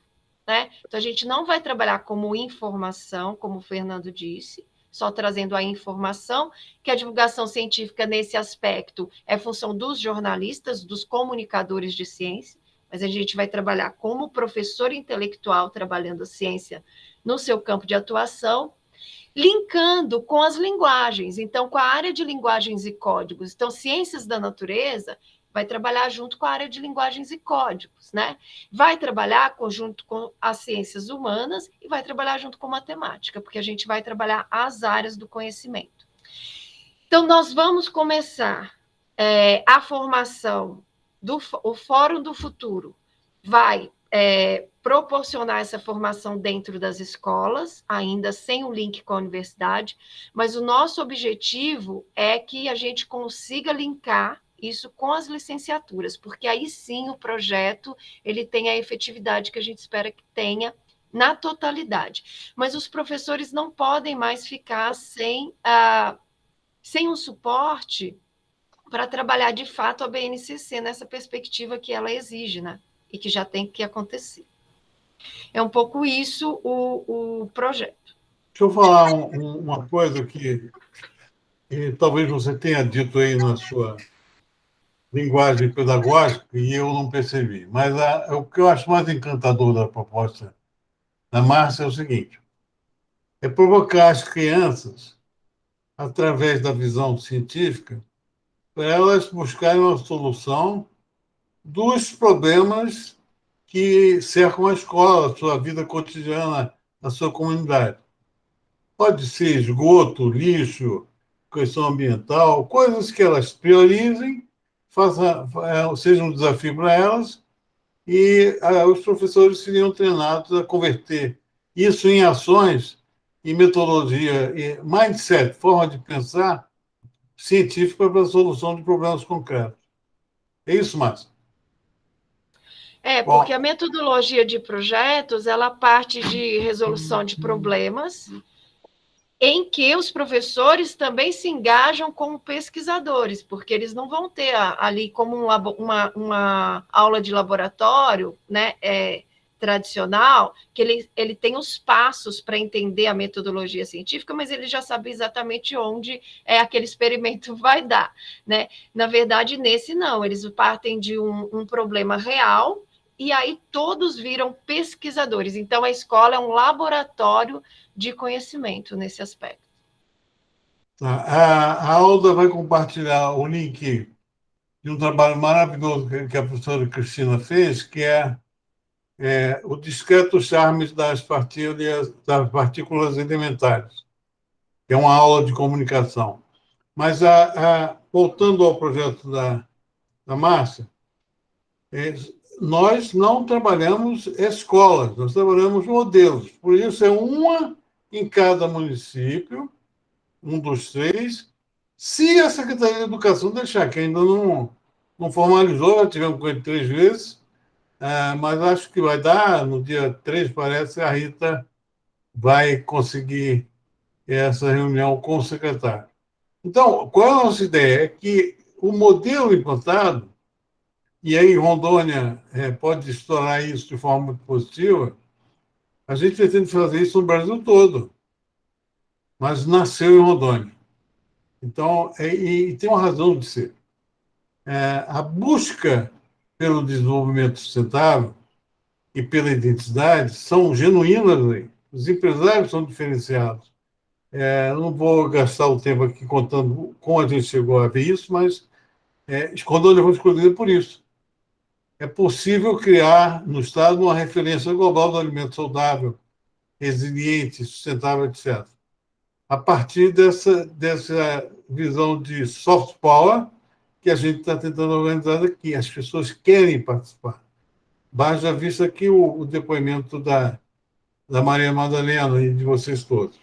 né? Então a gente não vai trabalhar como informação, como o Fernando disse, só trazendo a informação, que a divulgação científica nesse aspecto é função dos jornalistas, dos comunicadores de ciência. mas a gente vai trabalhar como professor intelectual, trabalhando a ciência no seu campo de atuação, linkando com as linguagens, então com a área de linguagens e códigos. Então, ciências da natureza vai trabalhar junto com a área de linguagens e códigos, né? Vai trabalhar junto com as ciências humanas e vai trabalhar junto com matemática, porque a gente vai trabalhar as áreas do conhecimento. Então, nós vamos começar a formação o Fórum do Futuro vai proporcionar essa formação dentro das escolas, ainda sem o link com a universidade, mas o nosso objetivo é que a gente consiga linkar isso com as licenciaturas, porque aí sim o projeto ele tem a efetividade que a gente espera que tenha na totalidade. Mas os professores não podem mais ficar sem um suporte para trabalhar de fato a BNCC nessa perspectiva que ela exige, né? E que já tem que acontecer. É um pouco isso o projeto. Deixa eu falar uma coisa que talvez você tenha dito aí na sua linguagem pedagógica e eu não percebi. Mas o que eu acho mais encantador da proposta da Márcia é o seguinte: é provocar as crianças, através da visão científica, para elas buscarem uma solução dos problemas que cercam a escola, a sua vida cotidiana, a sua comunidade. Pode ser esgoto, lixo, questão ambiental, coisas que elas priorizem, seja um desafio para elas, e os professores seriam treinados a converter isso em ações, em metodologia, em mindset, forma de pensar científica para a solução de problemas concretos. É isso, Márcia? Porque a metodologia de projetos, ela parte de resolução de problemas, em que os professores também se engajam como pesquisadores, porque eles não vão ter ali como uma aula de laboratório, né, tradicional, que ele tem os passos para entender a metodologia científica, mas ele já sabe exatamente onde aquele experimento vai dar, né? Na verdade, nesse não, eles partem de um problema real, e aí todos viram pesquisadores. Então, a escola é um laboratório de conhecimento nesse aspecto. A Alda vai compartilhar o link de um trabalho maravilhoso que a professora Cristina fez, que é o discreto charme das partículas elementares, que é uma aula de comunicação. Mas, voltando ao projeto da Márcia, nós não trabalhamos escolas, nós trabalhamos modelos. Por isso, é uma em cada município, um dos 3, se a Secretaria de Educação deixar, que ainda não formalizou, já tivemos com ele 3 vezes, mas acho que vai dar, no dia 3, parece, a Rita vai conseguir essa reunião com o secretário. Então, qual é a nossa ideia? É que o modelo implantado, e aí Rondônia pode estourar isso de forma muito positiva, a gente pretende fazer isso no Brasil todo, mas nasceu em Rondônia. Então, e tem uma razão de ser. A busca pelo desenvolvimento sustentável e pela identidade são genuínas aí. Os empresários são diferenciados. Não vou gastar o tempo aqui contando como a gente chegou a ver isso, mas Rondônia foi escolhida por isso. É possível criar no Estado uma referência global do alimento saudável, resiliente, sustentável, etc. A partir dessa visão de soft power que a gente está tentando organizar aqui. As pessoas querem participar. Haja vista aqui o depoimento da Maria Madalena e de vocês todos.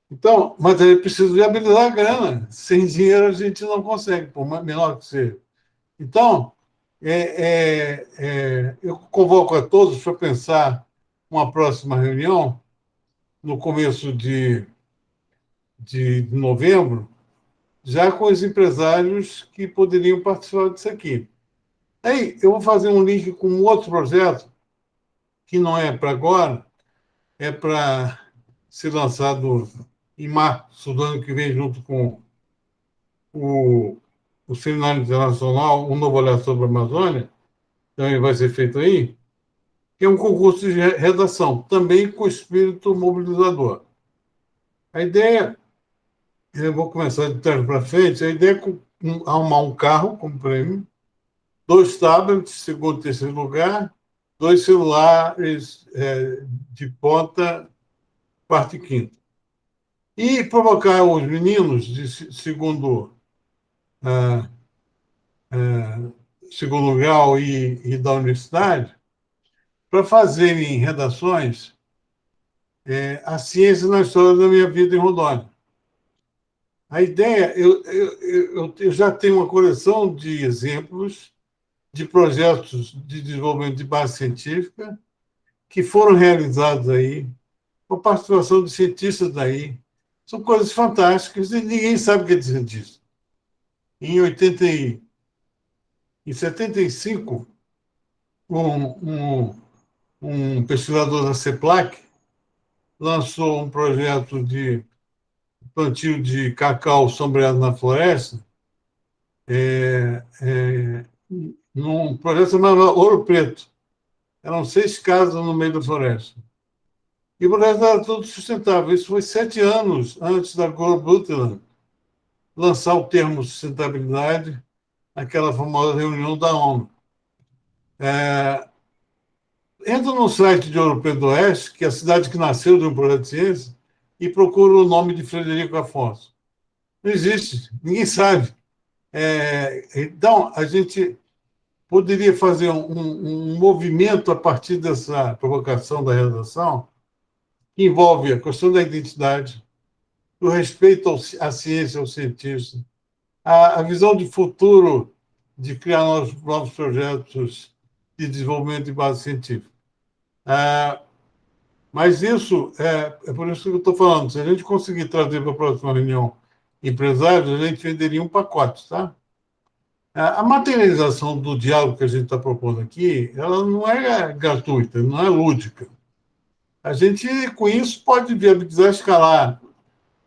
Então, mas é preciso viabilizar a grana. Sem dinheiro a gente não consegue, por menor que seja. Então, eu convoco a todos para pensar uma próxima reunião, no começo de novembro, já com os empresários que poderiam participar disso aqui. Aí, eu vou fazer um link com um outro projeto, que não é para agora, é para ser lançado em março do ano que vem, junto com o Seminário Internacional, um novo olhar sobre a Amazônia, também vai ser feito aí, que é um concurso de redação, também com espírito mobilizador. A ideia, eu vou começar de trás para frente, a ideia é arrumar um carro como prêmio, 2 tablets, segundo e terceiro lugar, 2 celulares de ponta, quarto e quinto. E provocar os meninos de segundo grau e da universidade para fazerem redações a ciência na história da minha vida em Rondônia. A ideia, eu já tenho uma coleção de exemplos de projetos de desenvolvimento de base científica que foram realizados aí, com a participação de cientistas daí. São coisas fantásticas e ninguém sabe o que é de cientista. Em 75, um pesquisador da CEPLAC lançou um projeto de plantio de cacau sombreado na floresta, num projeto chamado Ouro Preto. Eram 6 casas no meio da floresta. E o projeto era todo sustentável. Isso foi 7 anos antes da Goro Brundtland lançar o termo sustentabilidade naquela famosa reunião da ONU. Entra no site de Ouro Preto do Oeste, que é a cidade que nasceu de um projeto de ciência, e procura o nome de Frederico Afonso. Não existe, ninguém sabe. Então, a gente poderia fazer um movimento a partir dessa provocação da redação, que envolve a questão da identidade, do respeito à ciência, ao cientista, a visão de futuro de criar novos projetos de desenvolvimento de base científica. Mas isso, é por isso que eu estou falando, se a gente conseguir trazer para a próxima reunião empresários, a gente venderia um pacote, tá? A materialização do diálogo que a gente está propondo aqui, ela não é gratuita, não é lúdica. A gente, com isso, pode viabilizar escalar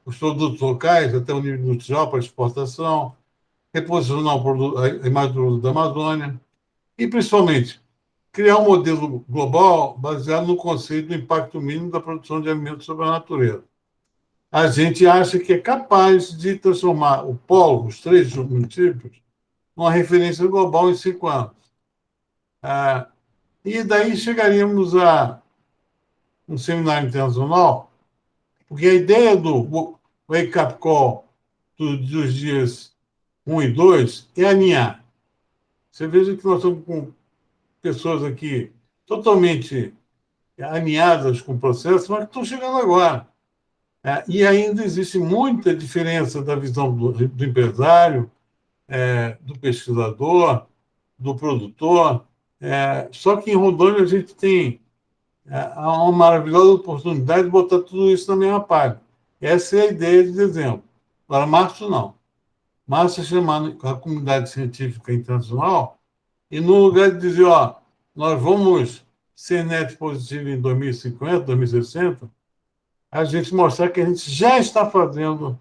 os produtos locais até o nível industrial para exportação, reposicionar a imagem do produto da Amazônia e, principalmente, criar um modelo global baseado no conceito do impacto mínimo da produção de alimentos sobre a natureza. A gente acha que é capaz de transformar o polo, os 3 municípios, numa referência global em 5 anos. E daí chegaríamos a um seminário internacional, porque a ideia do Wake Up Call dos dias 1 e 2 é alinhar. Você veja que nós estamos com pessoas aqui totalmente alinhadas com o processo, mas que estão chegando agora. E ainda existe muita diferença da visão do empresário, do pesquisador, do produtor. Só que em Rondônia a gente tem uma maravilhosa oportunidade de botar tudo isso na mesma página. Essa é a ideia de dezembro. Agora, março, não. Março é chamar a comunidade científica internacional e, no lugar de dizer, nós vamos ser net positivo em 2050, 2060, a gente mostrar que a gente já está fazendo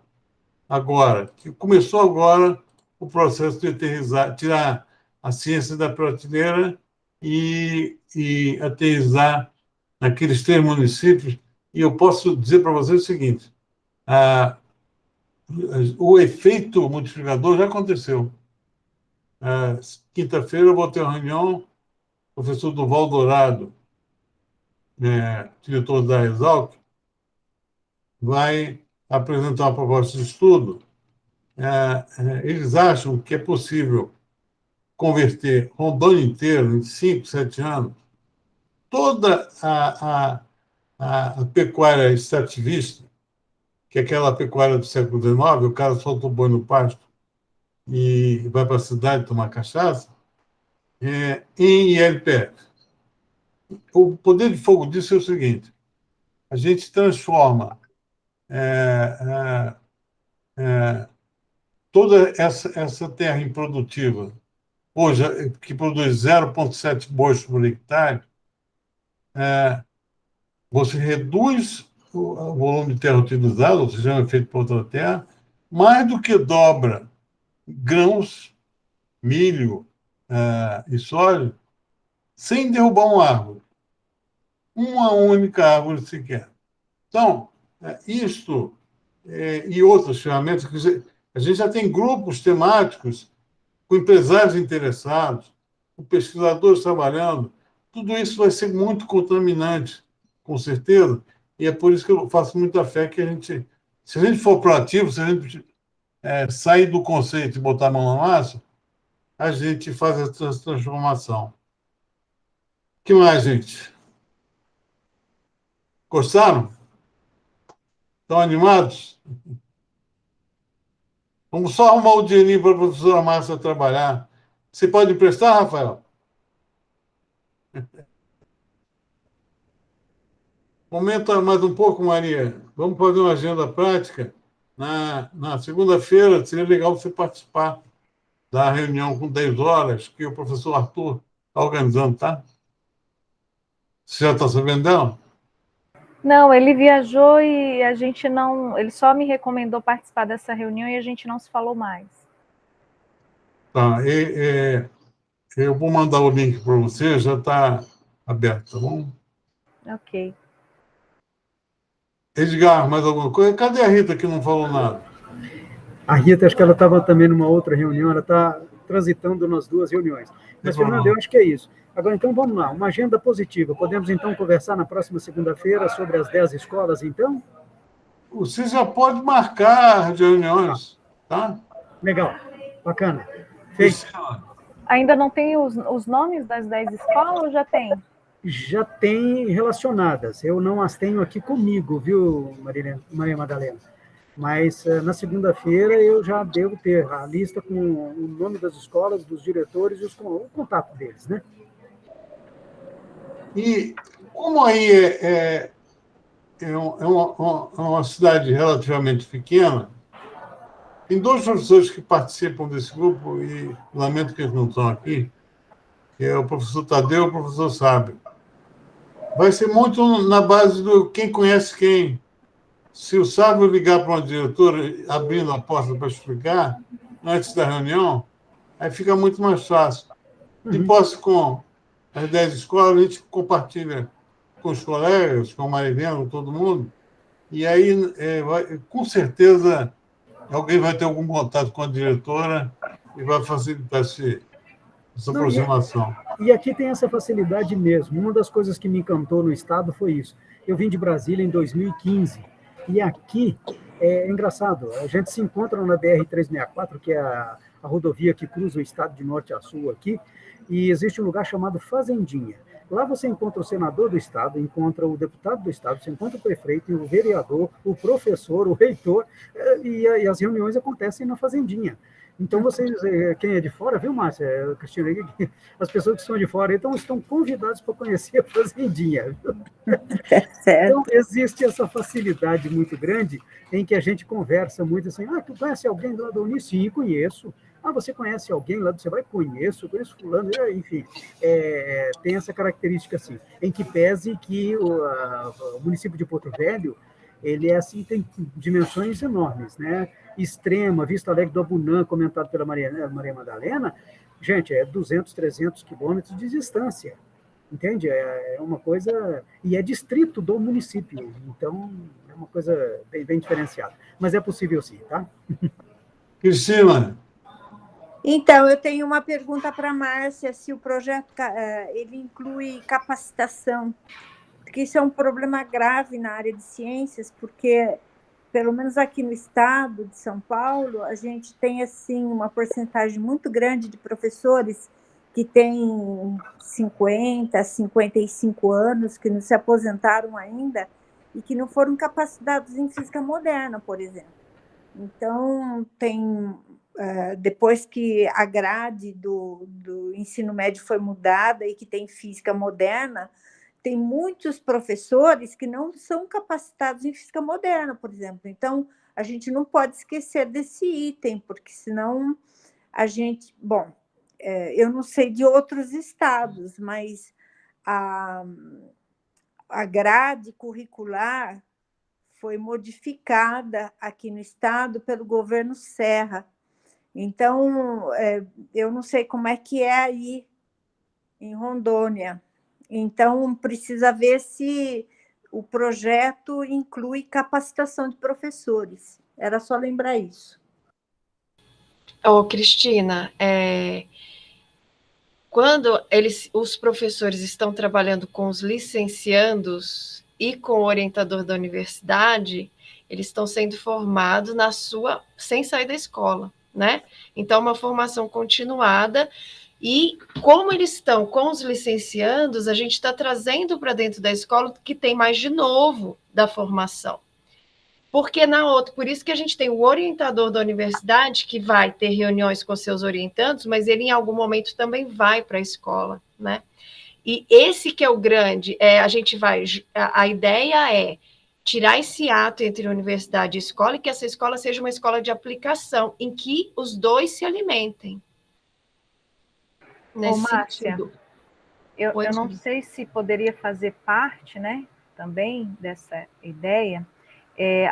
agora, que começou agora o processo de aterrissar, tirar a ciência da prateleira e aterrissar naqueles 3 municípios. E eu posso dizer para vocês o seguinte, o efeito multiplicador já aconteceu. Quinta-feira eu vou ter uma reunião, o professor Duval Dourado, diretor da Exalc, vai apresentar uma proposta de estudo. Eles acham que é possível converter Rondônia inteiro em 5, 7 anos, toda a pecuária extrativista, que é aquela pecuária do século XIX, o cara solta o boi no pasto e vai para a cidade tomar cachaça, em ILPF. O poder de fogo disso é o seguinte: a gente transforma toda essa terra improdutiva, hoje, que produz 0,7 bois por hectare, você reduz o volume de terra utilizado, ou seja, é feito por outra terra, mais do que dobra grãos, milho e soja, sem derrubar uma árvore. Uma única árvore sequer. Então, isto e outras ferramentas, a gente já tem grupos temáticos com empresários interessados, com pesquisadores trabalhando. Tudo isso vai ser muito contaminante, com certeza, e é por isso que eu faço muita fé que se a gente for proativo, se a gente sair do conceito e botar a mão na massa, a gente faz essa transformação. O que mais, gente? Gostaram? Estão animados? Vamos só arrumar o dinheirinho para a professora Márcia trabalhar. Você pode emprestar, Rafael? Comenta mais um pouco, Maria. Vamos fazer uma agenda prática. Na segunda-feira, seria legal você participar da reunião com 10 horas, que o professor Arthur está organizando, tá? Você já está sabendo dela? Não, ele viajou e a gente não... Ele só me recomendou participar dessa reunião e a gente não se falou mais. Tá. Eu vou mandar o link para você, já está aberto, tá bom? Ok. Edgar, mais alguma coisa? Cadê a Rita que não falou nada? A Rita, acho que ela estava também numa outra reunião, ela está transitando nas duas reuniões. Mas, Fernando, eu acho que é isso. Agora, então, vamos lá, uma agenda positiva. Podemos, então, conversar na próxima segunda-feira sobre as 10 escolas, então? Você já pode marcar as reuniões, tá? Legal, bacana. Feito. Ainda não tem os nomes das 10 escolas ou já tem? Já tem relacionadas. Eu não as tenho aqui comigo, viu, Maria Madalena? Mas na segunda-feira eu já devo ter a lista com o nome das escolas, dos diretores e o contato deles, né? E como aí é uma cidade relativamente pequena, tem dois professores que participam desse grupo, e lamento que eles não estão aqui, que é o professor Tadeu e o professor Sábio. Vai ser muito na base do quem conhece quem. Se o Sábio ligar para uma diretora, abrindo a porta para explicar, antes da reunião, aí fica muito mais fácil. Depois, com as 10 escolas, a gente compartilha com os colegas, com a Marilena, com todo mundo, e aí, com certeza, alguém vai ter algum contato com a diretora e vai facilitar essa aproximação. E aqui tem essa facilidade mesmo. Uma das coisas que me encantou no Estado foi isso. Eu vim de Brasília em 2015, e aqui é engraçado, a gente se encontra na BR-364, que é a rodovia que cruza o Estado de norte a sul aqui, e existe um lugar chamado Fazendinha. Lá você encontra o senador do Estado, encontra o deputado do Estado, você encontra o prefeito, o vereador, o professor, o reitor, e as reuniões acontecem na Fazendinha. Então, vocês, quem é de fora, viu, Márcia, Cristina, as pessoas que estão de fora estão convidadas para conhecer a Fazendinha. Então, existe essa facilidade muito grande em que a gente conversa muito assim, tu conhece alguém lá do Uni? Sim, conheço. Você conhece alguém lá? Você vai, conheço fulano, enfim. Tem essa característica assim, em que pese que o município de Porto Velho, ele assim, tem dimensões enormes, né? Extrema, Vista Alegre do Abunã, comentado pela Maria Madalena, gente, 200, 300 quilômetros de distância, entende? É uma coisa... E é distrito do município, então é uma coisa bem, bem diferenciada. Mas é possível sim, tá? Cristina. Então, eu tenho uma pergunta para a Márcia, se o projeto ele inclui capacitação, porque isso é um problema grave na área de ciências, porque, pelo menos aqui no estado de São Paulo, a gente tem assim, uma porcentagem muito grande de professores que têm 50, 55 anos, que não se aposentaram ainda e que não foram capacitados em física moderna, por exemplo. Então, depois que a grade do ensino médio foi mudada e que tem física moderna, tem muitos professores que não são capacitados em física moderna, por exemplo. Então, a gente não pode esquecer desse item, porque senão a gente... Bom, eu não sei de outros estados, mas a grade curricular foi modificada aqui no estado pelo governo Serra. Então, eu não sei como é que é aí em Rondônia. Então, precisa ver se o projeto inclui capacitação de professores. Era só lembrar isso. Ô, Cristina, quando os professores estão trabalhando com os licenciandos e com o orientador da universidade, eles estão sendo formados sem sair da escola, né? Então, uma formação continuada. E como eles estão com os licenciandos, a gente está trazendo para dentro da escola o que tem mais de novo da formação. Porque por isso que a gente tem o orientador da universidade, que vai ter reuniões com seus orientandos, mas ele em algum momento também vai para a escola, né? E esse que é o grande, a ideia é tirar esse ato entre universidade e escola, e que essa escola seja uma escola de aplicação, em que os dois se alimentem. Ô, Márcia, eu não sei se poderia fazer parte, né, também dessa ideia,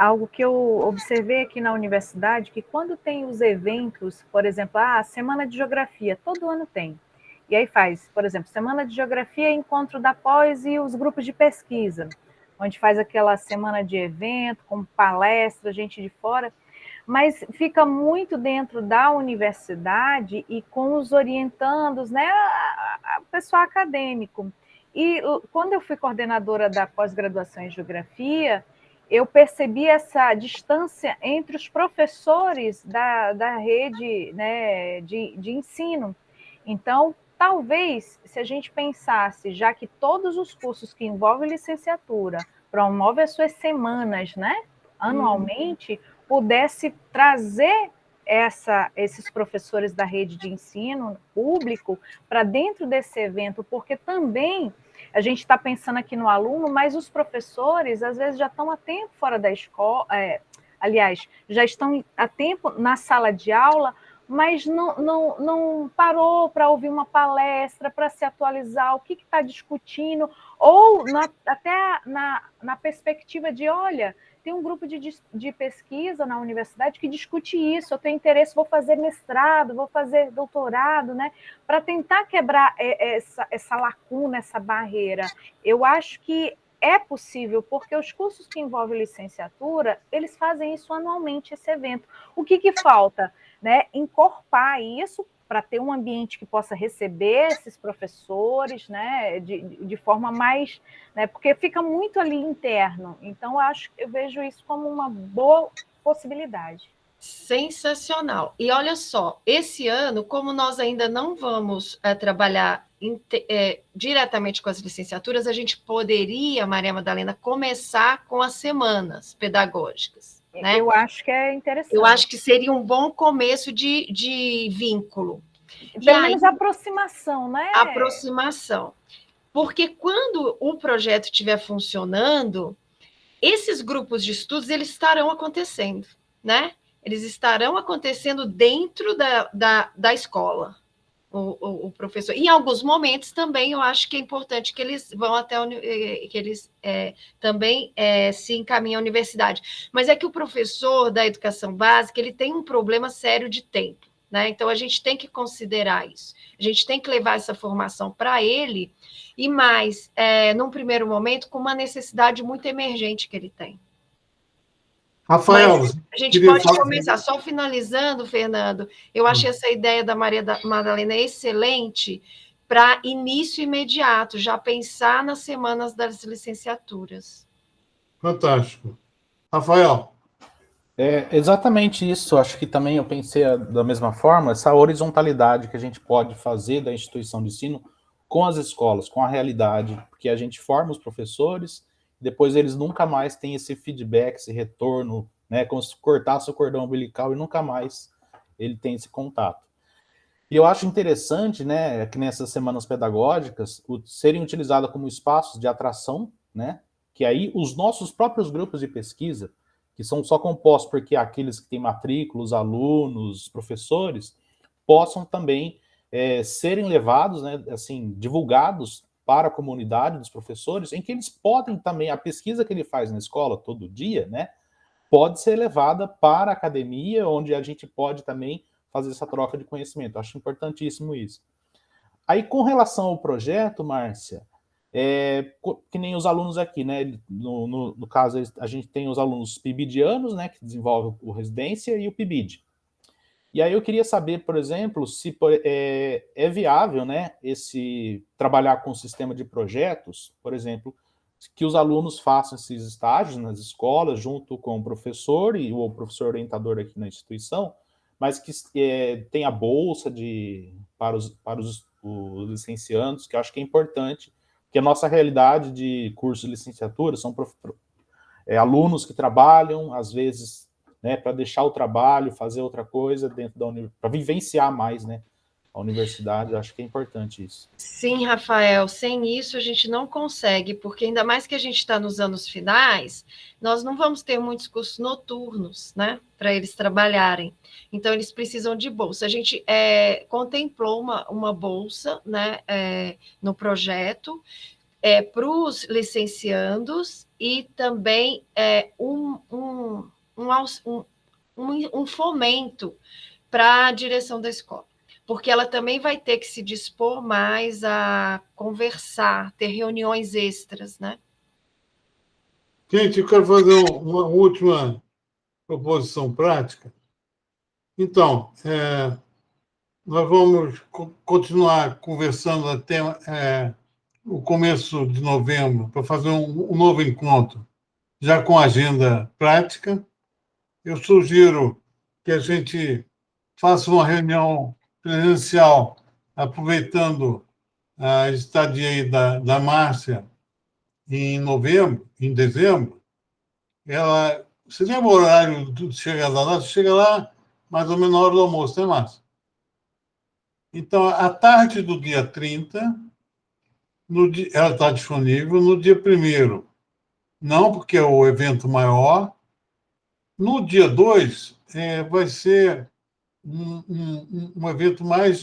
algo que eu observei aqui na universidade, que quando tem os eventos, por exemplo, a Semana de Geografia, todo ano tem, e aí faz, por exemplo, Semana de Geografia, encontro da pós e os grupos de pesquisa, onde faz aquela semana de evento, com palestra, gente de fora, mas fica muito dentro da universidade e com os orientandos, né, o pessoal acadêmico. E quando eu fui coordenadora da pós-graduação em Geografia, eu percebi essa distância entre os professores da rede, né, de ensino. Então, talvez, se a gente pensasse, já que todos os cursos que envolvem licenciatura promovem as suas semanas, né, anualmente, pudesse trazer esses professores da rede de ensino público para dentro desse evento, porque também a gente está pensando aqui no aluno, mas os professores, às vezes, já estão há tempo fora da escola, aliás, já estão há tempo na sala de aula, mas não parou para ouvir uma palestra, para se atualizar, o que está discutindo, ou até na perspectiva de, olha, tem um grupo de pesquisa na universidade que discute isso, eu tenho interesse, vou fazer mestrado, vou fazer doutorado, né, para tentar quebrar essa lacuna, essa barreira. Eu acho que é possível, porque os cursos que envolvem licenciatura, eles fazem isso anualmente, esse evento. O que falta? Né, encorpar isso para ter um ambiente que possa receber esses professores, né, de forma mais, né, porque fica muito ali interno. Então, eu vejo isso como uma boa possibilidade. Sensacional. E olha só, esse ano, como nós ainda não vamos trabalhar diretamente com as licenciaturas, a gente poderia, Maria Madalena, começar com as semanas pedagógicas. Né? Eu acho que é interessante. Eu acho que seria um bom começo de vínculo. Pelo menos aproximação, né? Aproximação. Porque quando o projeto estiver funcionando, esses grupos de estudos, eles estarão acontecendo, né? Eles estarão acontecendo dentro da escola. O professor. Em alguns momentos também eu acho que é importante que eles vão que eles também se encaminhem à universidade. Mas é que o professor da educação básica ele tem um problema sério de tempo, né? Então a gente tem que considerar isso. A gente tem que levar essa formação para ele e mais, num primeiro momento, com uma necessidade muito emergente que ele tem. Rafael, mas a gente pode começar, só finalizando, Fernando, eu achei essa ideia da Maria Madalena excelente para início imediato, já pensar nas semanas das licenciaturas. Fantástico. Rafael. Exatamente isso, acho que também eu pensei da mesma forma, essa horizontalidade que a gente pode fazer da instituição de ensino com as escolas, com a realidade, porque a gente forma os professores, depois eles nunca mais têm esse feedback, esse retorno, né, como se cortasse o cordão umbilical e nunca mais ele tem esse contato. E eu acho interessante, né, que nessas semanas pedagógicas, serem utilizadas como espaços de atração, né, que aí os nossos próprios grupos de pesquisa, que são só compostos porque aqueles que têm matrículas, alunos, professores, possam também serem levados, né, assim, divulgados para a comunidade dos professores, em que eles podem também, a pesquisa que ele faz na escola todo dia, né, pode ser levada para a academia, onde a gente pode também fazer essa troca de conhecimento. Acho importantíssimo isso. Aí, com relação ao projeto, Márcia, que nem os alunos aqui, né? No caso, a gente tem os alunos PIBIDianos, né? Que desenvolvem o residência e o PIBID. E aí eu queria saber, por exemplo, se é viável, né? Trabalhar com o sistema de projetos, por exemplo, que os alunos façam esses estágios nas escolas, junto com o professor e o professor orientador aqui na instituição, mas que tenha bolsa para os licenciandos, que eu acho que é importante, porque a nossa realidade de curso de licenciatura são alunos que trabalham, às vezes, né, para deixar o trabalho, fazer outra coisa dentro da universidade, para vivenciar mais, né, a universidade. Eu acho que é importante isso. Sim, Rafael, sem isso a gente não consegue, porque ainda mais que a gente está nos anos finais, nós não vamos ter muitos cursos noturnos, né, para eles trabalharem. Então, eles precisam de bolsa. A gente contemplou uma bolsa, né, no projeto, para os licenciandos e também um fomento para a direção da escola, porque ela também vai ter que se dispor mais a conversar, ter reuniões extras, né? Gente, eu quero fazer uma última proposição prática. Então, nós vamos continuar conversando até o começo de novembro para fazer um novo encontro, já com agenda prática. Eu sugiro que a gente faça uma reunião presencial, aproveitando a estadia aí da Márcia em dezembro. Você lembra o horário de chegar lá? Você chega lá mais ou menos na hora do almoço, né, Márcia? Então, à tarde do dia 30, ela está disponível. No dia 1º, não, porque é o evento maior. No dia 2, vai ser um evento mais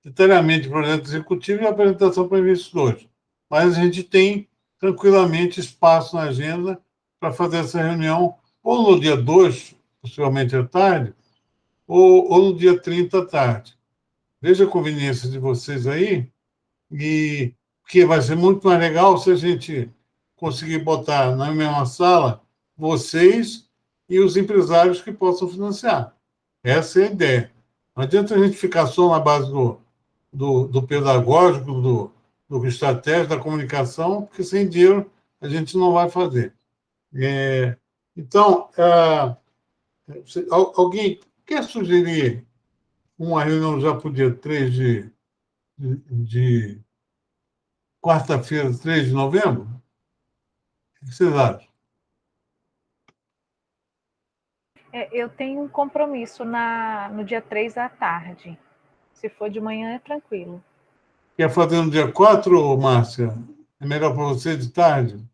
detalhamento de projeto executivo e apresentação para investidores. Mas a gente tem tranquilamente espaço na agenda para fazer essa reunião ou no dia 2, possivelmente à tarde, ou no dia 30 à tarde. Veja a conveniência de vocês aí, e que vai ser muito mais legal se a gente conseguir botar na mesma sala vocês e os empresários que possam financiar. Essa é a ideia. Não adianta a gente ficar só na base do pedagógico, do estratégico, da comunicação, porque sem dinheiro a gente não vai fazer. Então, alguém quer sugerir uma reunião já para o dia 3 de quarta-feira, 3 de novembro? O que vocês acham? Eu tenho um compromisso no dia 3 à tarde. Se for de manhã, é tranquilo. Quer fazer no dia 4, Márcia? É melhor para você de tarde?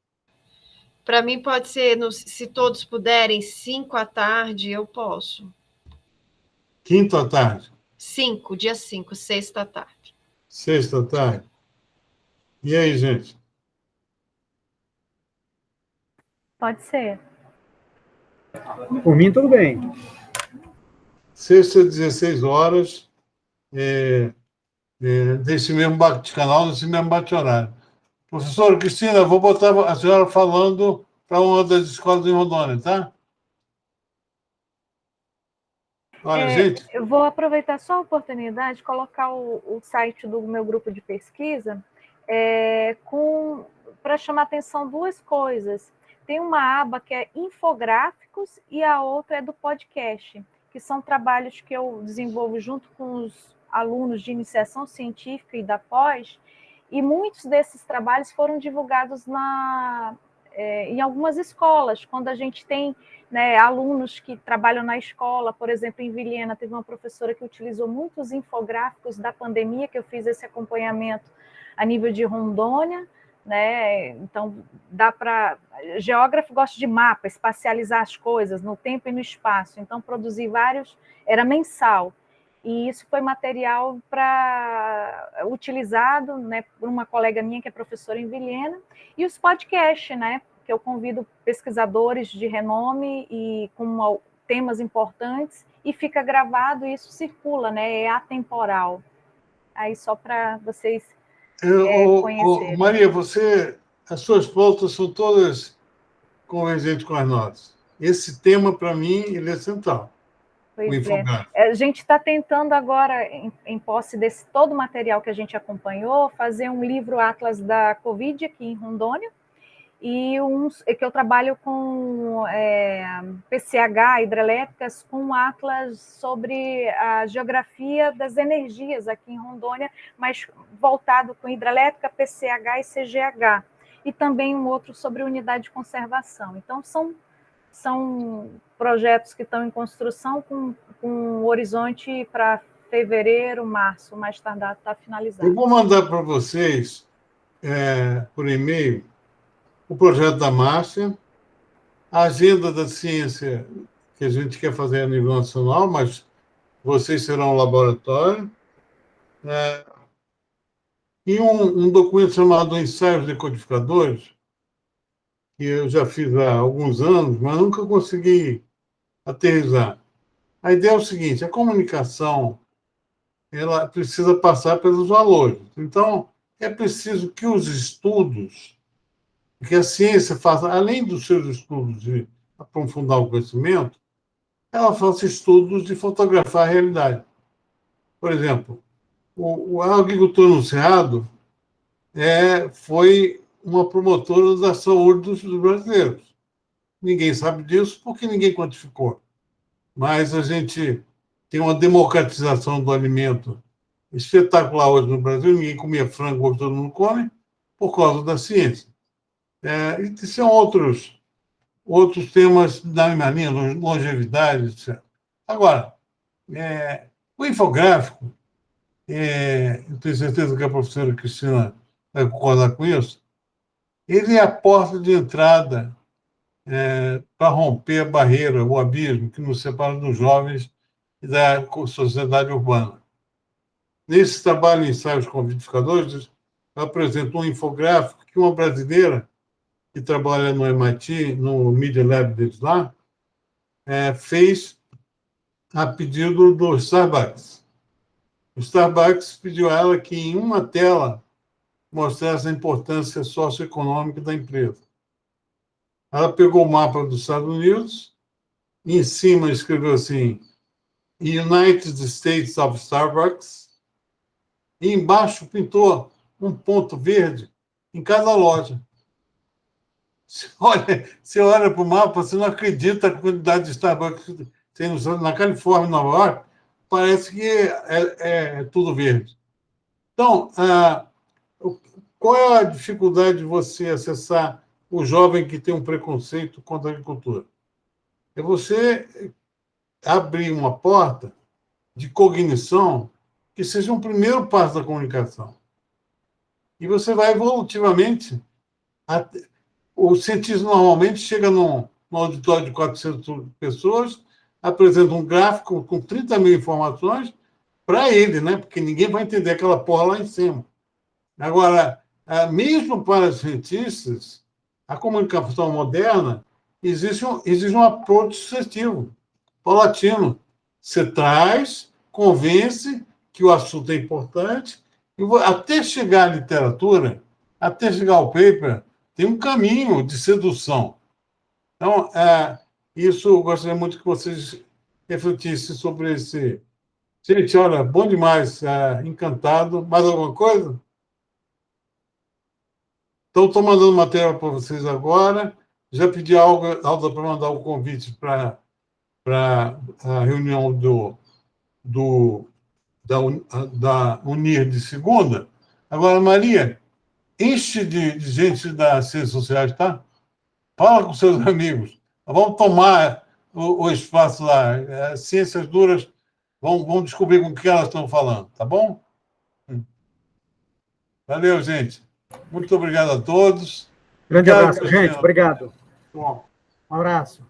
Para mim pode ser, se todos puderem, 5 à tarde, eu posso. Quinta à tarde? Dia 5, sexta à tarde. Sexta à tarde? E aí, gente? Pode ser. Por mim, tudo bem. Sexta, 16 horas, desse mesmo bate-canal, nesse mesmo bate-horário. Professora Cristina, vou botar a senhora falando para uma das escolas em Rondônia, tá? Olha, gente... Eu vou aproveitar só a oportunidade de colocar o site do meu grupo de pesquisa para chamar atenção duas coisas. Tem uma aba que é infográficos e a outra é do podcast, que são trabalhos que eu desenvolvo junto com os alunos de iniciação científica e da pós, e muitos desses trabalhos foram divulgados em algumas escolas, quando a gente tem, né, alunos que trabalham na escola. Por exemplo, em Vilhena, teve uma professora que utilizou muitos infográficos da pandemia, que eu fiz esse acompanhamento a nível de Rondônia, né? Então, dá para... Geógrafo gosta de mapa, espacializar as coisas no tempo e no espaço. Então, produzi vários, era mensal. E isso foi material utilizado, né, por uma colega minha que é professora em Vilhena. E os podcasts, né, que eu convido pesquisadores de renome e com temas importantes, e fica gravado e isso circula, né, é atemporal. aí só para vocês conhecerem. Maria, as suas pautas são todas convergentes com as nossas. Esse tema, para mim, ele é central. Pois é. A gente está tentando agora, em posse desse todo o material que a gente acompanhou, fazer um livro Atlas da Covid aqui em Rondônia, e que eu trabalho com PCH, hidrelétricas, com um atlas sobre a geografia das energias aqui em Rondônia, mas voltado com hidrelétrica, PCH e CGH, e também um outro sobre unidade de conservação. Então, são projetos que estão em construção com um horizonte para fevereiro, março, mais tardar está finalizado. Eu vou mandar para vocês, por e-mail, o projeto da Márcia, a agenda da ciência que a gente quer fazer a nível nacional, mas vocês serão um laboratório, e um documento chamado Ensaios Decodificadores, que eu já fiz há alguns anos, mas nunca consegui aterrissar. A ideia é o seguinte: a comunicação ela precisa passar pelos valores. Então, é preciso que os estudos, que a ciência faça, além dos seus estudos de aprofundar o conhecimento, ela faça estudos de fotografar a realidade. Por exemplo, o agricultor no Cerrado foi uma promotora da saúde dos brasileiros. Ninguém sabe disso porque ninguém quantificou. Mas a gente tem uma democratização do alimento espetacular hoje no Brasil. Ninguém comia frango, hoje todo mundo come, por causa da ciência. E são outros temas da minha linha, longevidade, etc. Agora, o infográfico, eu tenho certeza que a professora Cristina vai concordar com isso, ele é a porta de entrada para romper a barreira, o abismo que nos separa dos jovens e da sociedade urbana. Nesse trabalho em ensaios codificadores, eu apresento um infográfico que uma brasileira que trabalha no MIT, no Media Lab deles lá, fez a pedido do Starbucks. O Starbucks pediu a ela que, em uma tela, mostrasse a importância socioeconômica da empresa. Ela pegou o mapa dos Estados Unidos, e em cima escreveu assim, United States of Starbucks, e embaixo pintou um ponto verde em cada loja. Você olha para o mapa, você não acredita a quantidade de Starbucks que tem na Califórnia, Nova York, parece que é tudo verde. Então, qual é a dificuldade de você acessar o jovem que tem um preconceito contra a agricultura? É você abrir uma porta de cognição que seja um primeiro passo da comunicação. E você vai evolutivamente... O cientista normalmente chega num auditório de 400 pessoas, apresenta um gráfico com 30 mil informações para ele, né? Porque ninguém vai entender aquela porra lá em cima. Agora, mesmo para os cientistas, a comunicação moderna exige um approach sucessivo, paulatino. Você traz, convence que o assunto é importante, e até chegar à literatura, até chegar ao paper, tem um caminho de sedução. Então, isso eu gostaria muito que vocês refletissem sobre esse. Gente, olha, bom demais, encantado. Mais alguma coisa? Então, estou mandando material para vocês agora. Já pedi a Alda para mandar o convite para a reunião da Unir de segunda. Agora, Maria, enche de gente das ciências sociais, tá? Fala com seus amigos. Vamos tomar o espaço lá. As ciências duras vão descobrir com o que elas estão falando, tá bom? Valeu, gente. Muito obrigado a todos. Grande Obrigado, abraço, gente. Obrigado. Bom. Um abraço.